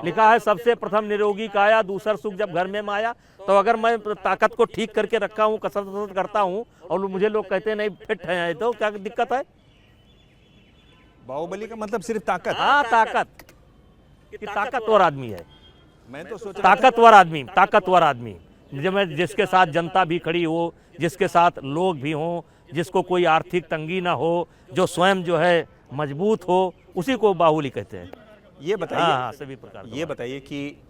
लिखा है सबसे प्रथम निरोगी काया, दूसर सुख जब घर में माया। तो अगर मैं ताकत को ठीक करके रखा हूँ, कसरत करता हूँ, और मुझे लोग कहते हैं नहीं फिट है, तो क्या दिक्कत है? बाहुबली का मतलब सिर्फ ताकत? हाँ, ताकत कि ताकतवर आदमी है। मैं तो सोच रहा था ताकतवर आदमी, ताकतवर आदमी जिसके साथ जनता भी खड़ी हो, जिसके साथ लोग भी हों, जिसको कोई आर्थिक तंगी ना हो, जो स्वयं जो है मजबूत हो, उसी को बाहुबली कहते हैं। ये बताइए। हाँ, सभी प्रकार ये बताइए कि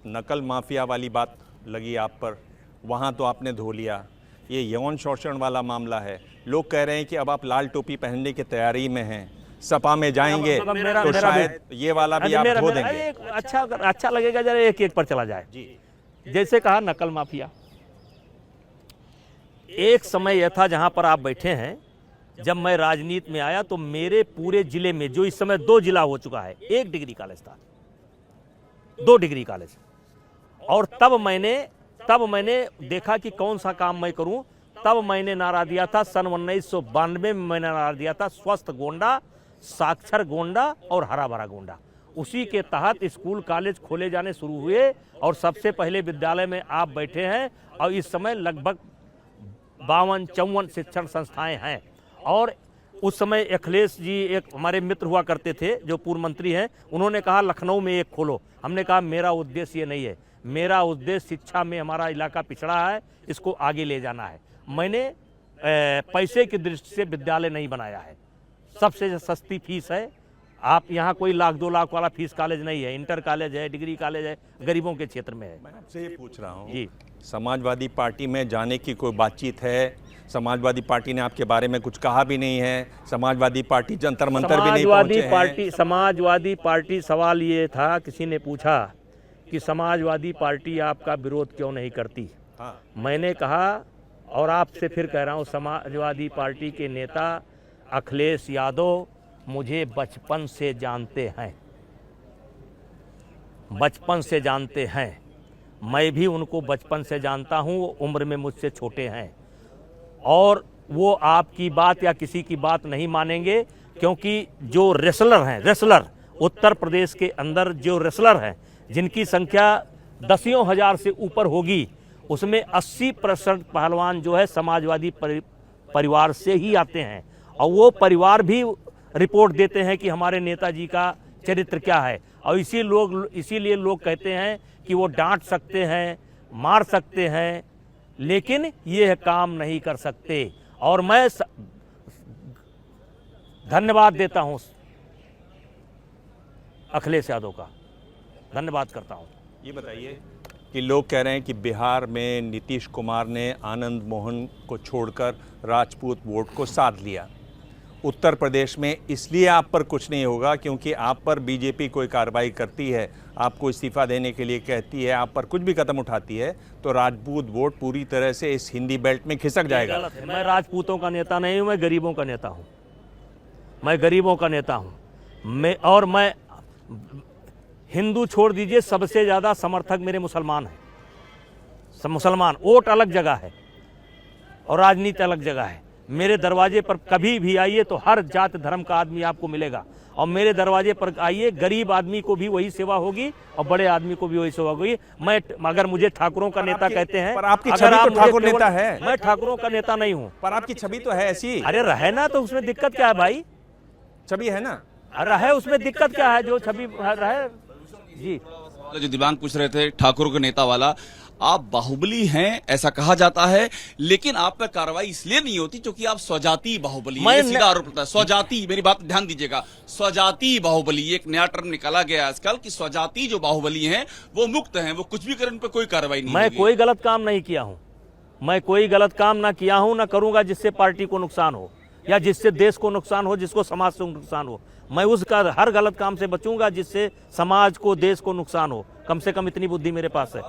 नकल माफिया वाली बात लगी आप पर, वहाँ तो आपने धो लिया। ये यौन शोषण वाला मामला है, लोग कह रहे हैं कि अब आप लाल टोपी पहनने की तैयारी में हैं, सपा में जाएंगे अब तो शायद ये वाला भी आप धो देंगे। अच्छा लगेगा जरा एक एक पर चला जाए। जी। जैसे कहा नकल माफिया, एक समय यह था जहां पर आप बैठे हैं, जब मैं राजनीति में आया तो मेरे पूरे जिले में, जो इस समय 2 जिला हो चुका है, 1 डिग्री कॉलेज था, 2 डिग्री कॉलेज। और तब मैंने देखा कि कौन सा काम मैं करूं। तब मैंने नारा दिया था, सन 1992 में मैंने नारा दिया था, स्वस्थ गोंडा, साक्षर गोंडा और हरा भरा गोंडा। उसी के तहत स्कूल कॉलेज खोले जाने शुरू हुए और सबसे पहले विद्यालय में आप बैठे हैं। और इस समय लगभग 52-54 शिक्षण संस्थाएं हैं। और उस समय अखिलेश जी एक हमारे मित्र हुआ करते थे जो पूर्व मंत्री हैं, उन्होंने कहा लखनऊ में एक खोलो। हमने कहा मेरा उद्देश्य ये नहीं है, मेरा उद्देश्य शिक्षा में हमारा इलाका पिछड़ा है, इसको आगे ले जाना है। मैंने पैसे की दृष्टि से विद्यालय नहीं बनाया है। सबसे सस्ती फीस है। आप यहाँ कोई लाख 2 लाख वाला फीस कॉलेज नहीं है, इंटर कॉलेज है, डिग्री कॉलेज है, गरीबों के क्षेत्र में है। मैं आपसे ये पूछ रहा हूँ जी। समाजवादी पार्टी में जाने की कोई बातचीत है? समाजवादी पार्टी ने आपके बारे में कुछ कहा भी नहीं है। समाजवादी पार्टी जंतर मंतर भी नहीं पहुंचे हैं। समाजवादी पार्टी, सवाल ये था, किसी ने पूछा कि समाजवादी पार्टी आपका विरोध क्यों नहीं करती। हाँ। मैंने कहा और आपसे फिर कह रहा हूँ, समाजवादी पार्टी के नेता अखिलेश यादव मुझे बचपन से जानते हैं, बचपन से जानते हैं। मैं भी उनको बचपन से जानता हूँ, वो उम्र में मुझसे छोटे हैं और वो आपकी बात या किसी की बात नहीं मानेंगे, क्योंककि जो रेसलर उत्तर प्रदेश के अंदर जो रेसलर हैं, जिनकी संख्या 10,000 से ऊपर होगी, उसमें 80% पहलवान जो है समाजवादी परिवार से ही आते हैं और वो परिवार भी रिपोर्ट देते हैं कि हमारे नेताजी का चरित्र क्या है। और इसीलिए लोग कहते हैं कि वो डांट सकते हैं, मार सकते हैं, लेकिन ये काम नहीं कर सकते। और मैं धन्यवाद देता हूं अखिलेश यादव का, धन्यवाद करता हूं। ये बताइए कि लोग कह रहे हैं कि बिहार में नीतीश कुमार ने आनंद मोहन को छोड़कर राजपूत वोट को साध लिया। उत्तर प्रदेश में इसलिए आप पर कुछ नहीं होगा क्योंकि आप पर बीजेपी कोई कार्रवाई करती है, आपको इस्तीफा देने के लिए कहती है, आप पर कुछ भी कदम उठाती है, तो राजपूत वोट पूरी तरह से इस हिंदी बेल्ट में खिसक जाएगा। गलत है। मैं राजपूतों का नेता नहीं हूं, मैं गरीबों का नेता हूं। मैं गरीबों का नेता हूं। मैं हिंदू छोड़ दीजिए, सबसे ज़्यादा समर्थक मेरे मुसलमान हैं। मुसलमान वोट अलग जगह है और राजनीति अलग जगह है। मेरे दरवाजे पर कभी भी आइए तो हर जात धर्म का आदमी आपको मिलेगा और मेरे दरवाजे पर आइए, गरीब आदमी को भी वही सेवा होगी और बड़े आदमी को भी वही सेवा होगी। अगर मुझे ठाकुरों का नेता कहते हैं, पर आपकी छवि तो ठाकुर नेता है। मैं ठाकुरों का नेता नहीं हूँ। पर आपकी छवि तो है ऐसी। अरे रहे ना, तो उसमें दिक्कत क्या है भाई? छवि है ना, रहे, उसमें दिक्कत क्या है? जो छवि रहे। जी, जो दिव्यांग पूछ रहे थे ठाकुर के नेता वाला, आप बाहुबली हैं ऐसा कहा जाता है, लेकिन आप पर कार्रवाई इसलिए नहीं होती क्योंकि आप स्वजाति बाहुबली हैं। ये सीधा आरोप लगता है। स्वजाति, मेरी बात ध्यान दीजिएगा, स्वजाति बाहुबली एक नया टर्म निकाला गया आजकल कि स्वजाति जो बाहुबली हैं वो मुक्त हैं, वो कुछ भी करें उन पर कोई कार्रवाई नहीं। मैं कोई गलत काम नहीं किया हूं, मैं कोई गलत काम ना किया हूं, ना करूंगा जिससे पार्टी को नुकसान हो या जिससे देश को नुकसान हो, जिसको समाज से नुकसान हो। मैं उसका हर गलत काम से बचूंगा जिससे समाज को, देश को नुकसान हो। कम से कम इतनी बुद्धि मेरे पास है।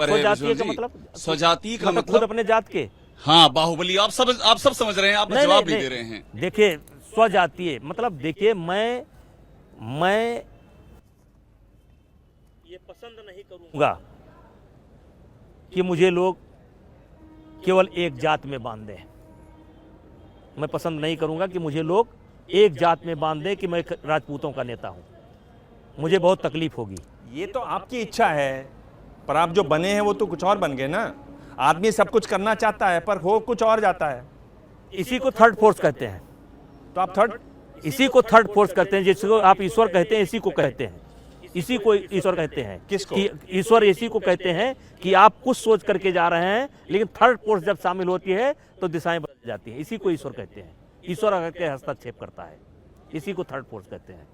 स्वजातीय का मतलब, स्वजाति का खुद मतलब अपने जात के। हाँ, बाहुबली आप सब समझ रहे हैं, आप जवाब नहीं दे रहे हैं। देखिए, स्वजातीय मतलब, देखिए मैं ये पसंद नहीं करूंगा कि मुझे लोग केवल एक जात में बांध दें। मैं पसंद नहीं करूंगा कि मुझे लोग एक जात में बांध दें कि मैं राजपूतों का नेता हूं। मुझे बहुत तकलीफ होगी। ये तो आपकी इच्छा है, पर आप जो बने हैं वो तो कुछ और बन गए ना। आदमी सब कुछ करना चाहता है पर हो कुछ और जाता है। इसी को थर्ड फोर्स कहते हैं। तो आप इसी को थर्ड फोर्स कहते हैं, जिसको आप ईश्वर कहते हैं, इसी को कहते हैं, इसी को ईश्वर कहते हैं। किसको? कि ईश्वर इसी को कहते हैं कि आप कुछ सोच करके जा रहे हैं, लेकिन थर्ड फोर्स जब शामिल होती है तो दिशाएं बदल जाती हैं। इसी को ईश्वर कहते हैं। ईश्वर आकर के हस्तक्षेप करता है, इसी को थर्ड फोर्स कहते हैं।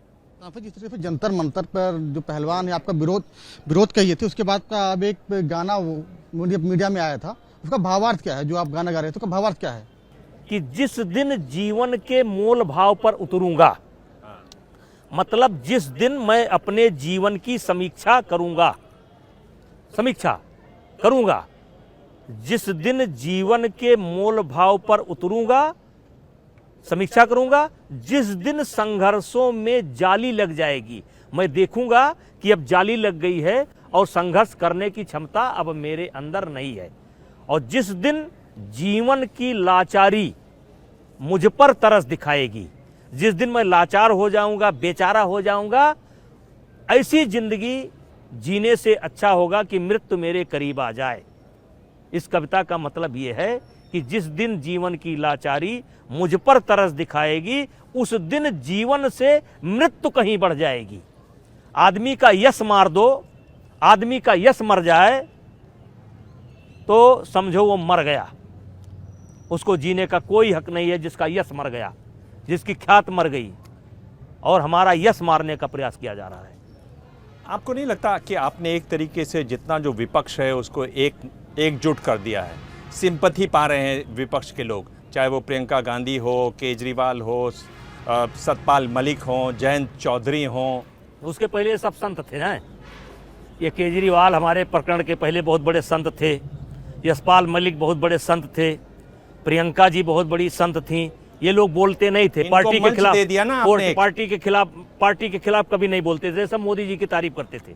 जिस तरह से जंतर मंतर पर जो पहलवान है आपका विरोध कहिए थे, उसके बाद का अब एक गाना मीडिया में आया था, उसका भावार्थ क्या है? जो आप गाना गा रहे थे उसका भावार्थ क्या है? कि जिस दिन जीवन के मोल भाव पर उतरूंगा, मतलब जिस दिन मैं अपने जीवन की समीक्षा करूंगा, जिस दिन जीवन के मोल भाव पर उतरूंगा, समीक्षा करूंगा, जिस दिन संघर्षों में जाली लग जाएगी, मैं देखूंगा कि अब जाली लग गई है और संघर्ष करने की क्षमता अब मेरे अंदर नहीं है। और जिस दिन जीवन की लाचारी मुझ पर तरस दिखाएगी, जिस दिन मैं लाचार हो जाऊंगा, बेचारा हो जाऊंगा, ऐसी जिंदगी जीने से अच्छा होगा कि मृत्यु मेरे करीब आ जाए। इस कविता का मतलब यह है कि जिस दिन जीवन की लाचारी मुझ पर तरस दिखाएगी, उस दिन जीवन से मृत्यु कहीं बढ़ जाएगी। आदमी का यश मार दो, आदमी का यश मर जाए तो समझो वो मर गया। उसको जीने का कोई हक नहीं है। जिसका यश मर गया, जिसकी ख्यात मर गई, और हमारा यश मारने का प्रयास किया जा रहा है। आपको नहीं लगता कि आपने एक तरीके से जितना जो विपक्ष है उसको एकजुट कर दिया है? सिंपैथी पा रहे हैं विपक्ष के लोग, चाहे वो प्रियंका गांधी हो, केजरीवाल हो, सतपाल मलिक हो, जयंत चौधरी हो। उसके पहले ये सब संत थे ना। ये केजरीवाल हमारे प्रकरण के पहले बहुत बड़े संत थे, यशपाल मलिक बहुत बड़े संत थे, प्रियंका जी बहुत बड़ी संत थी। ये लोग बोलते नहीं थे, इनको पार्टी के मंच खिलाफ दे दिया ना आपने। पार्टी के खिलाफ कभी नहीं बोलते थे, सब मोदी जी की तारीफ करते थे।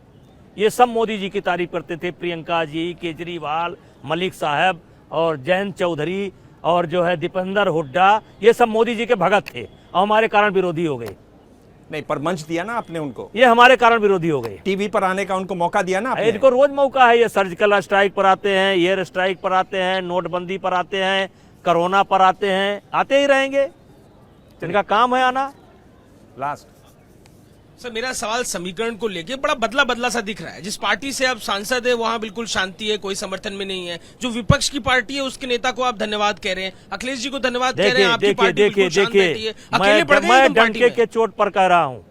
ये सब मोदी जी की तारीफ करते थे, प्रियंका जी, केजरीवाल, मलिक साहब और जयंत चौधरी और जो है दीपेंद्र हुड्डा, ये सब मोदी जी के भगत थे और हमारे कारण विरोधी हो गए। नहीं, पर मंच दिया ना आपने उनको, ये हमारे कारण विरोधी हो गए। टीवी पर आने का उनको मौका दिया ना आपने। इनको रोज मौका है। ये सर्जिकल स्ट्राइक पर आते हैं, एयर स्ट्राइक पर आते हैं, नोटबंदी पर आते हैं, कोरोना पर आते हैं, आते ही रहेंगे। इनका काम है आना। लास्ट सर, मेरा सवाल समीकरण को लेके बड़ा बदला बदला सा दिख रहा है। जिस पार्टी से आप सांसद है वहां बिल्कुल शांति है, कोई समर्थन में नहीं है। जो विपक्ष की पार्टी है उसके नेता को आप धन्यवाद कह रहे हैं, अखिलेश जी को धन्यवाद कह रहे हैं, आपकी पार्टी बिल्कुल शांत बैठी है। अकेले पड़ गए मैं एकदम पार्टी डंके में। के चोट पर कह रहा हूँ,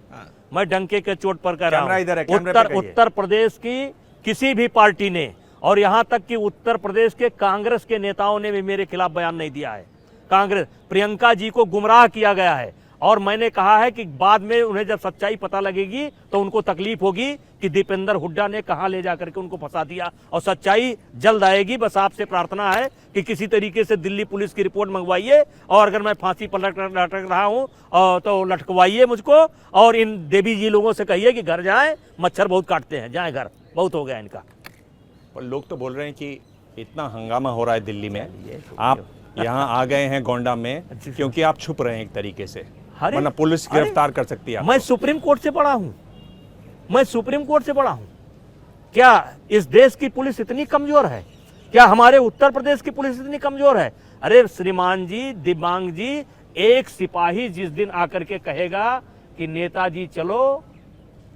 मैं डंके के चोट पर कह रहा कैमरा इधर है, हूँ। कैमरे पे कहिए। उत्तर प्रदेश की किसी भी पार्टी ने, और यहाँ तक कि उत्तर प्रदेश के कांग्रेस के नेताओं ने भी मेरे खिलाफ बयान नहीं दिया है। कांग्रेस, प्रियंका जी को गुमराह किया गया है और मैंने कहा है कि बाद में उन्हें जब सच्चाई पता लगेगी तो उनको तकलीफ होगी कि दीपेंद्र हुड्डा ने कहां ले जाकर के उनको फंसा दिया, और सच्चाई जल्द आएगी। बस आपसे प्रार्थना है कि किसी तरीके से दिल्ली पुलिस की रिपोर्ट मंगवाइए, और अगर मैं फांसी पर लटक रहा हूं तो लटकवाइए मुझको, और इन देवी जी लोगों से कहिए कि घर जाएं, मच्छर बहुत काटते हैं, जाएं घर, बहुत हो गया इनका। पर लोग तो बोल रहे हैं कि इतना हंगामा हो रहा है दिल्ली में, आप यहाँ आ गए हैं गोंडा में क्योंकि आप छुप रहे हैं एक तरीके से, वरना पुलिस गिरफ्तार कर सकती है। मैं सुप्रीम कोर्ट से पढ़ा हूं, मैं सुप्रीम कोर्ट से पढ़ा हूं। क्या इस देश की पुलिस इतनी कमजोर है? क्या हमारे उत्तर प्रदेश की पुलिस इतनी कमजोर है? अरे श्रीमान जी, दिव्यांग जी, एक सिपाही जिस दिन आकर के कहेगा कि नेताजी चलो,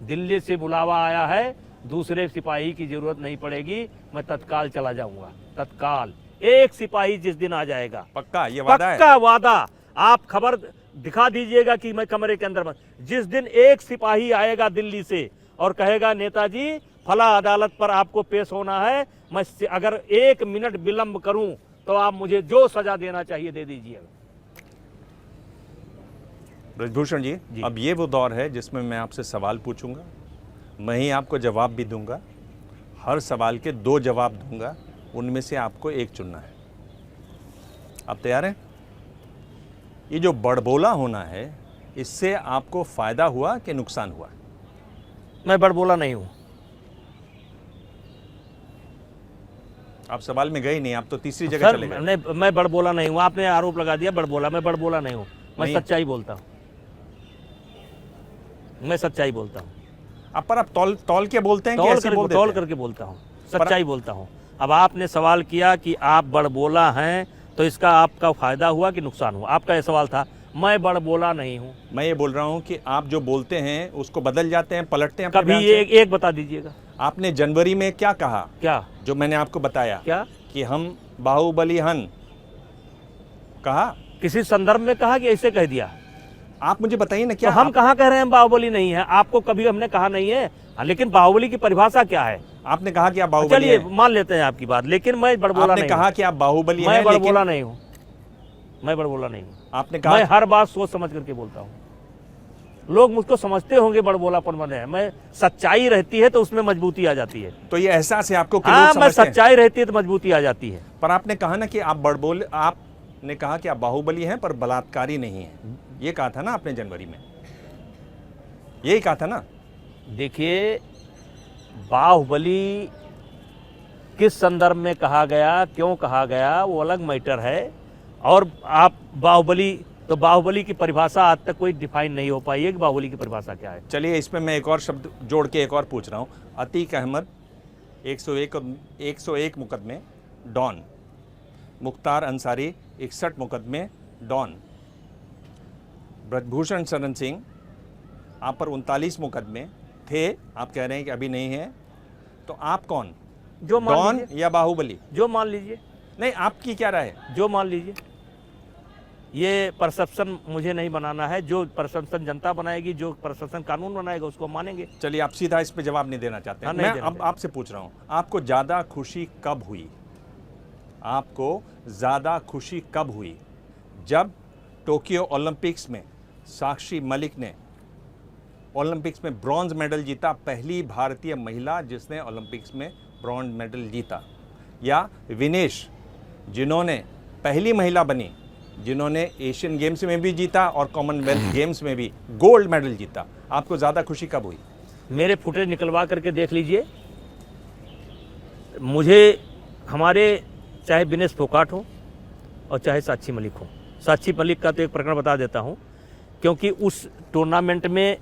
दिल्ली से बुलावा आया है, दूसरे सिपाही की जरूरत नहीं पड़ेगी, मैं तत्काल चला जाऊंगा। तत्काल एक सिपाही जिस दिन आ जाएगा, पक्का ये वादा है? पक्का वादा। आप खबर दिखा दीजिएगा कि मैं कमरे के अंदर, जिस दिन एक सिपाही आएगा दिल्ली से और कहेगा नेताजी फला अदालत पर आपको पेश होना है, मैं अगर 1 मिनट विलंब करूं तो आप मुझे जो सजा देना चाहिए दे दीजिएगा। ब्रजभूषण जी, अब ये वो दौर है जिसमें मैं आपसे सवाल पूछूंगा, मैं ही आपको जवाब भी दूंगा, हर सवाल के 2 जवाब दूंगा, उनमें से आपको एक चुनना है। आप तैयार हैं? ये जो बड़बोला होना है, इससे आपको फायदा हुआ कि नुकसान हुआ? मैं बड़बोला नहीं हूं। आप सवाल में गए नहीं, आप तो तीसरी जगह चले गए। नहीं, मैं बड़बोला नहीं हूं। आपने आरोप लगा दिया बड़बोला, मैं बड़बोला नहीं हूं। मैं नहीं। सच्चाई बोलता हूं, मैं सच्चाई बोलता हूं। आप पर आप तौल के बोलते हैं कि ऐसे बोल देते तौल हैं? करके बोलता हूं, सच्चाई बोलता हूं। अब आपने सवाल किया कि आप बड़बोला हैं, तो इसका आपका फायदा हुआ कि नुकसान हुआ? आपका यह सवाल था। मैं बड़बोला नहीं हूं। मैं ये बोल रहा हूं कि आप जो बोलते हैं उसको बदल जाते हैं, पलटते हैं। कभी एक बता दीजिएगा। आपने जनवरी में क्या कहा? क्या? जो मैंने आपको बताया, क्या? कि हम बाहुबली हन कहा, किसी संदर्भ में कहा कि ऐसे कह दिया? आप मुझे बताइए ना। क्या तो हम कहाँ कह रहे हैं बाहुबली नहीं है? आपको कभी हमने कहा नहीं है। लेकिन बाहुबली की परिभाषा क्या है? आपने कहा कि आप बाहुबली चलिए हैं। मान लेते हैं आपकी बात, लेकिन मैं बड़बोला आपने नहीं कहा हूं। कि आप बाहुबली हैं, मैं लेकिन बड़बोला नहीं हूं। मैं बड़बोला नहीं हूं। आपने कहा मैं हर बात सोच समझ करके बोलता हूं। लोग मुझको समझते होंगे बड़बोलापन बने है। मैं सच्चाई रहती है तो उसमें मजबूती आ जाती है। तो ये एहसास है आपको कि लोग हाँ, मैं समझते हैं। सच्चाई रहती है तो मजबूती आ जाती है। पर आपने कहा ना कि आप आपने कहा कि आप बाहुबली हैं पर बलात्कारी नहीं हैं, ये कहा था ना आपने जनवरी में, यही कहा था ना? देखिए, बाहुबली किस संदर्भ में कहा गया, क्यों कहा गया, वो अलग मैटर है। और आप बाहुबली की परिभाषा आज तक कोई डिफाइन नहीं हो पाई है कि बाहुबली की परिभाषा क्या है। चलिए, इसमें मैं एक और शब्द जोड़ के एक और पूछ रहा हूं। अतीक अहमद 101 मुकदमे डॉन, मुख्तार अंसारी 61 मुकदमे डॉन, ब्रजभूषण शरण सिंह आप पर 39 मुकदमे थे, आप कह रहे हैं कि अभी नहीं है, तो आप कौन, जो मान डॉन लीजिए, या बाहुबली? जो मान लीजिए। नहीं, आपकी क्या राय है? जो मान लीजिए। ये परसेप्शन मुझे नहीं बनाना है। जो परसेप्शन जनता बनाएगी, जो परसेप्शन कानून बनाएगा, उसको मानेंगे। चलिए, आप सीधा इस पे जवाब नहीं देना चाहते हैं। हाँ, नहीं मैं देना अब आपसे पूछ रहा हूं, आपको ज्यादा खुशी कब हुई? आपको ज्यादा खुशी कब हुई? जब टोक्यो ओलंपिक्स में साक्षी मलिक ने ओलंपिक्स में ब्रॉन्ज मेडल जीता, पहली भारतीय महिला जिसने ओलंपिक्स में ब्रॉन्ज मेडल जीता, या विनेश जिन्होंने पहली महिला बनी जिन्होंने एशियन गेम्स में भी जीता और कॉमनवेल्थ गेम्स में भी गोल्ड मेडल जीता? आपको ज़्यादा खुशी कब हुई? मेरे फुटेज निकलवा करके देख लीजिए। मुझे हमारे चाहे विनेश फोगाट हो और चाहे साक्षी मलिक हो, साक्षी मलिक का तो एक प्रकरण बता देता हूं, क्योंकि उस टूर्नामेंट में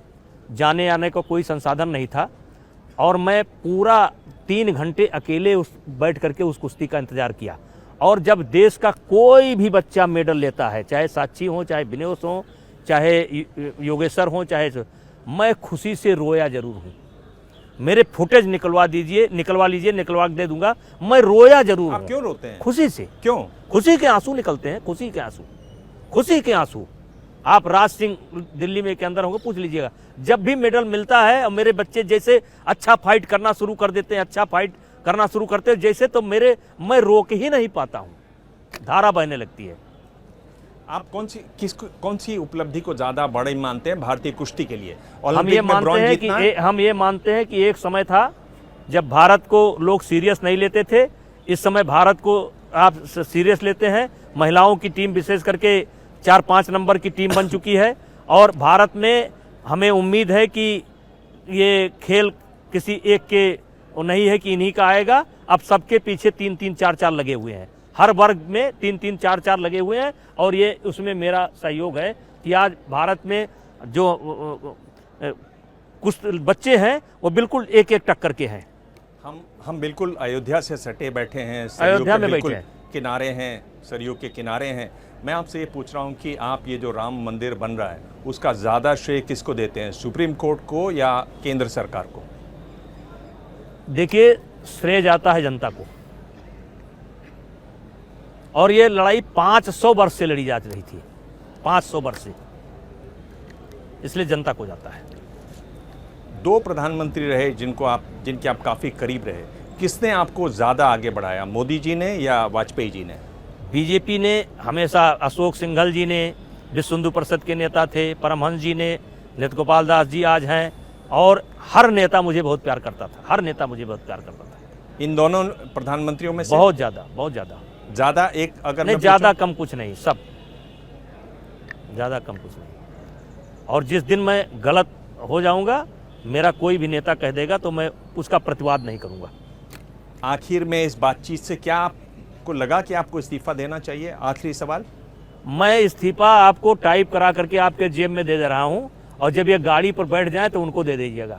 जाने आने का कोई संसाधन नहीं था और मैं पूरा 3 घंटे अकेले बैठ करके उस कुश्ती का इंतजार किया। और जब देश का कोई भी बच्चा मेडल लेता है, चाहे साक्षी हो, चाहे विनेश हो, चाहे योगेश्वर हो, चाहे, मैं खुशी से रोया जरूर हूँ। मेरे फुटेज निकलवा लीजिए, निकलवा दे दूंगा। मैं रोया जरूर हूँ। आप क्यों रोते हैं? खुशी से। क्यों? खुशी के आंसू निकलते हैं, खुशी के आंसू। आप राज सिंह दिल्ली में के अंदर होंगे, पूछ लीजिएगा। जब भी मेडल मिलता है और मेरे बच्चे जैसे अच्छा फाइट करना शुरू कर देते हैं, जैसे, तो मैं रोक ही नहीं पाता हूँ, धारा बहने लगती है। आप कौन सी उपलब्धि को ज्यादा बड़ी मानते हैं भारतीय कुश्ती के लिए? हम ये मानते हैं कि एक समय था जब भारत को लोग सीरियस नहीं लेते थे। इस समय भारत को आप सीरियस लेते हैं। महिलाओं की टीम विशेष करके 4-5 नंबर की टीम बन चुकी है और भारत में हमें उम्मीद है कि ये खेल किसी एक के नहीं है कि इन्हीं का आएगा। अब सबके पीछे 3-3, 4-4 लगे हुए हैं, हर वर्ग में 3-3, 4-4 लगे हुए हैं और ये उसमें मेरा सहयोग है कि आज भारत में जो कुछ बच्चे हैं वो बिल्कुल एक टक्कर के हैं। हम बिल्कुल अयोध्या से सटे बैठे हैं, अयोध्या में बैठे हैं, किनारे हैं, सरयू के किनारे हैं। मैं आपसे ये पूछ रहा हूँ कि आप ये जो राम मंदिर बन रहा है उसका ज़्यादा श्रेय किसको देते हैं, सुप्रीम कोर्ट को या केंद्र सरकार को? देखिए, श्रेय जाता है जनता को और ये लड़ाई 500 वर्ष से लड़ी जा रही थी, 500 वर्ष से, इसलिए जनता को जाता है। 2 प्रधानमंत्री रहे जिनके आप काफ़ी करीब रहे, किसने आपको ज़्यादा आगे बढ़ाया, मोदी जी ने या वाजपेयी जी ने? बीजेपी ने हमेशा, अशोक सिंघल जी ने विश्व हिंदू परिषद के नेता थे, परमहंस जी ने, नित्य गोपाल दास जी आज हैं, और हर नेता मुझे बहुत प्यार करता था, इन दोनों प्रधानमंत्रियों में से? बहुत ज़्यादा एक अगर नहीं, ज़्यादा कम कुछ नहीं, सब ज़्यादा कम कुछ नहीं। और जिस दिन मैं गलत हो जाऊंगा, मेरा कोई भी नेता कह देगा तो मैं उसका प्रतिवाद नहीं करूंगा। आखिर में इस बातचीत से क्या आपको लगा कि आपको इस्तीफा देना चाहिए? आखिरी सवाल। मैं इस्तीफा आपको टाइप करा करके आपके जेब में दे रहा हूं और जब ये गाड़ी पर बैठ जाए तो उनको दे दीजिएगा।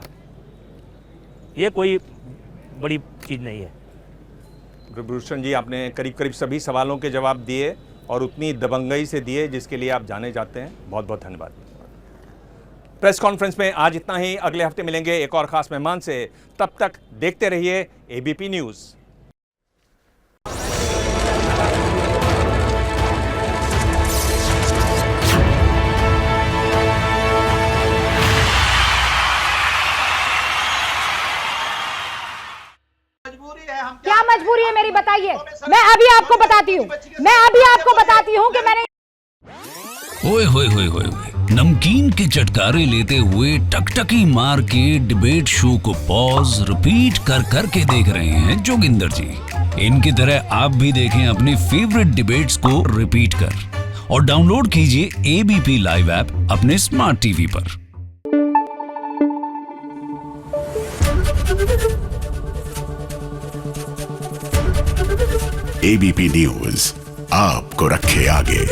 ये कोई बड़ी चीज़ नहीं है। ब्रजभूषण जी, आपने करीब सभी सवालों के जवाब दिए और उतनी दबंगई से दिए जिसके लिए आप जाने जाते हैं। बहुत बहुत धन्यवाद। प्रेस कॉन्फ्रेंस में आज इतना ही। अगले हफ्ते मिलेंगे एक और खास मेहमान से। तब तक देखते रहिए एबीपी न्यूज़। क्या मजबूरी है मेरी, बताइए। मैं अभी आपको बताती हूँ कि मैंने ओए होए होए होए, नमकीन के चटकारे लेते हुए टकटकी मार के डिबेट शो को पॉज रिपीट कर करके देख रहे हैं जोगिंदर जी। इनकी तरह आप भी देखें अपने फेवरेट डिबेट्स को रिपीट कर और डाउनलोड कीजिए एबीपी लाइव ऐप अपने स्मार्ट टीवी पर। एबीपी न्यूज़ आपको रखे आगे।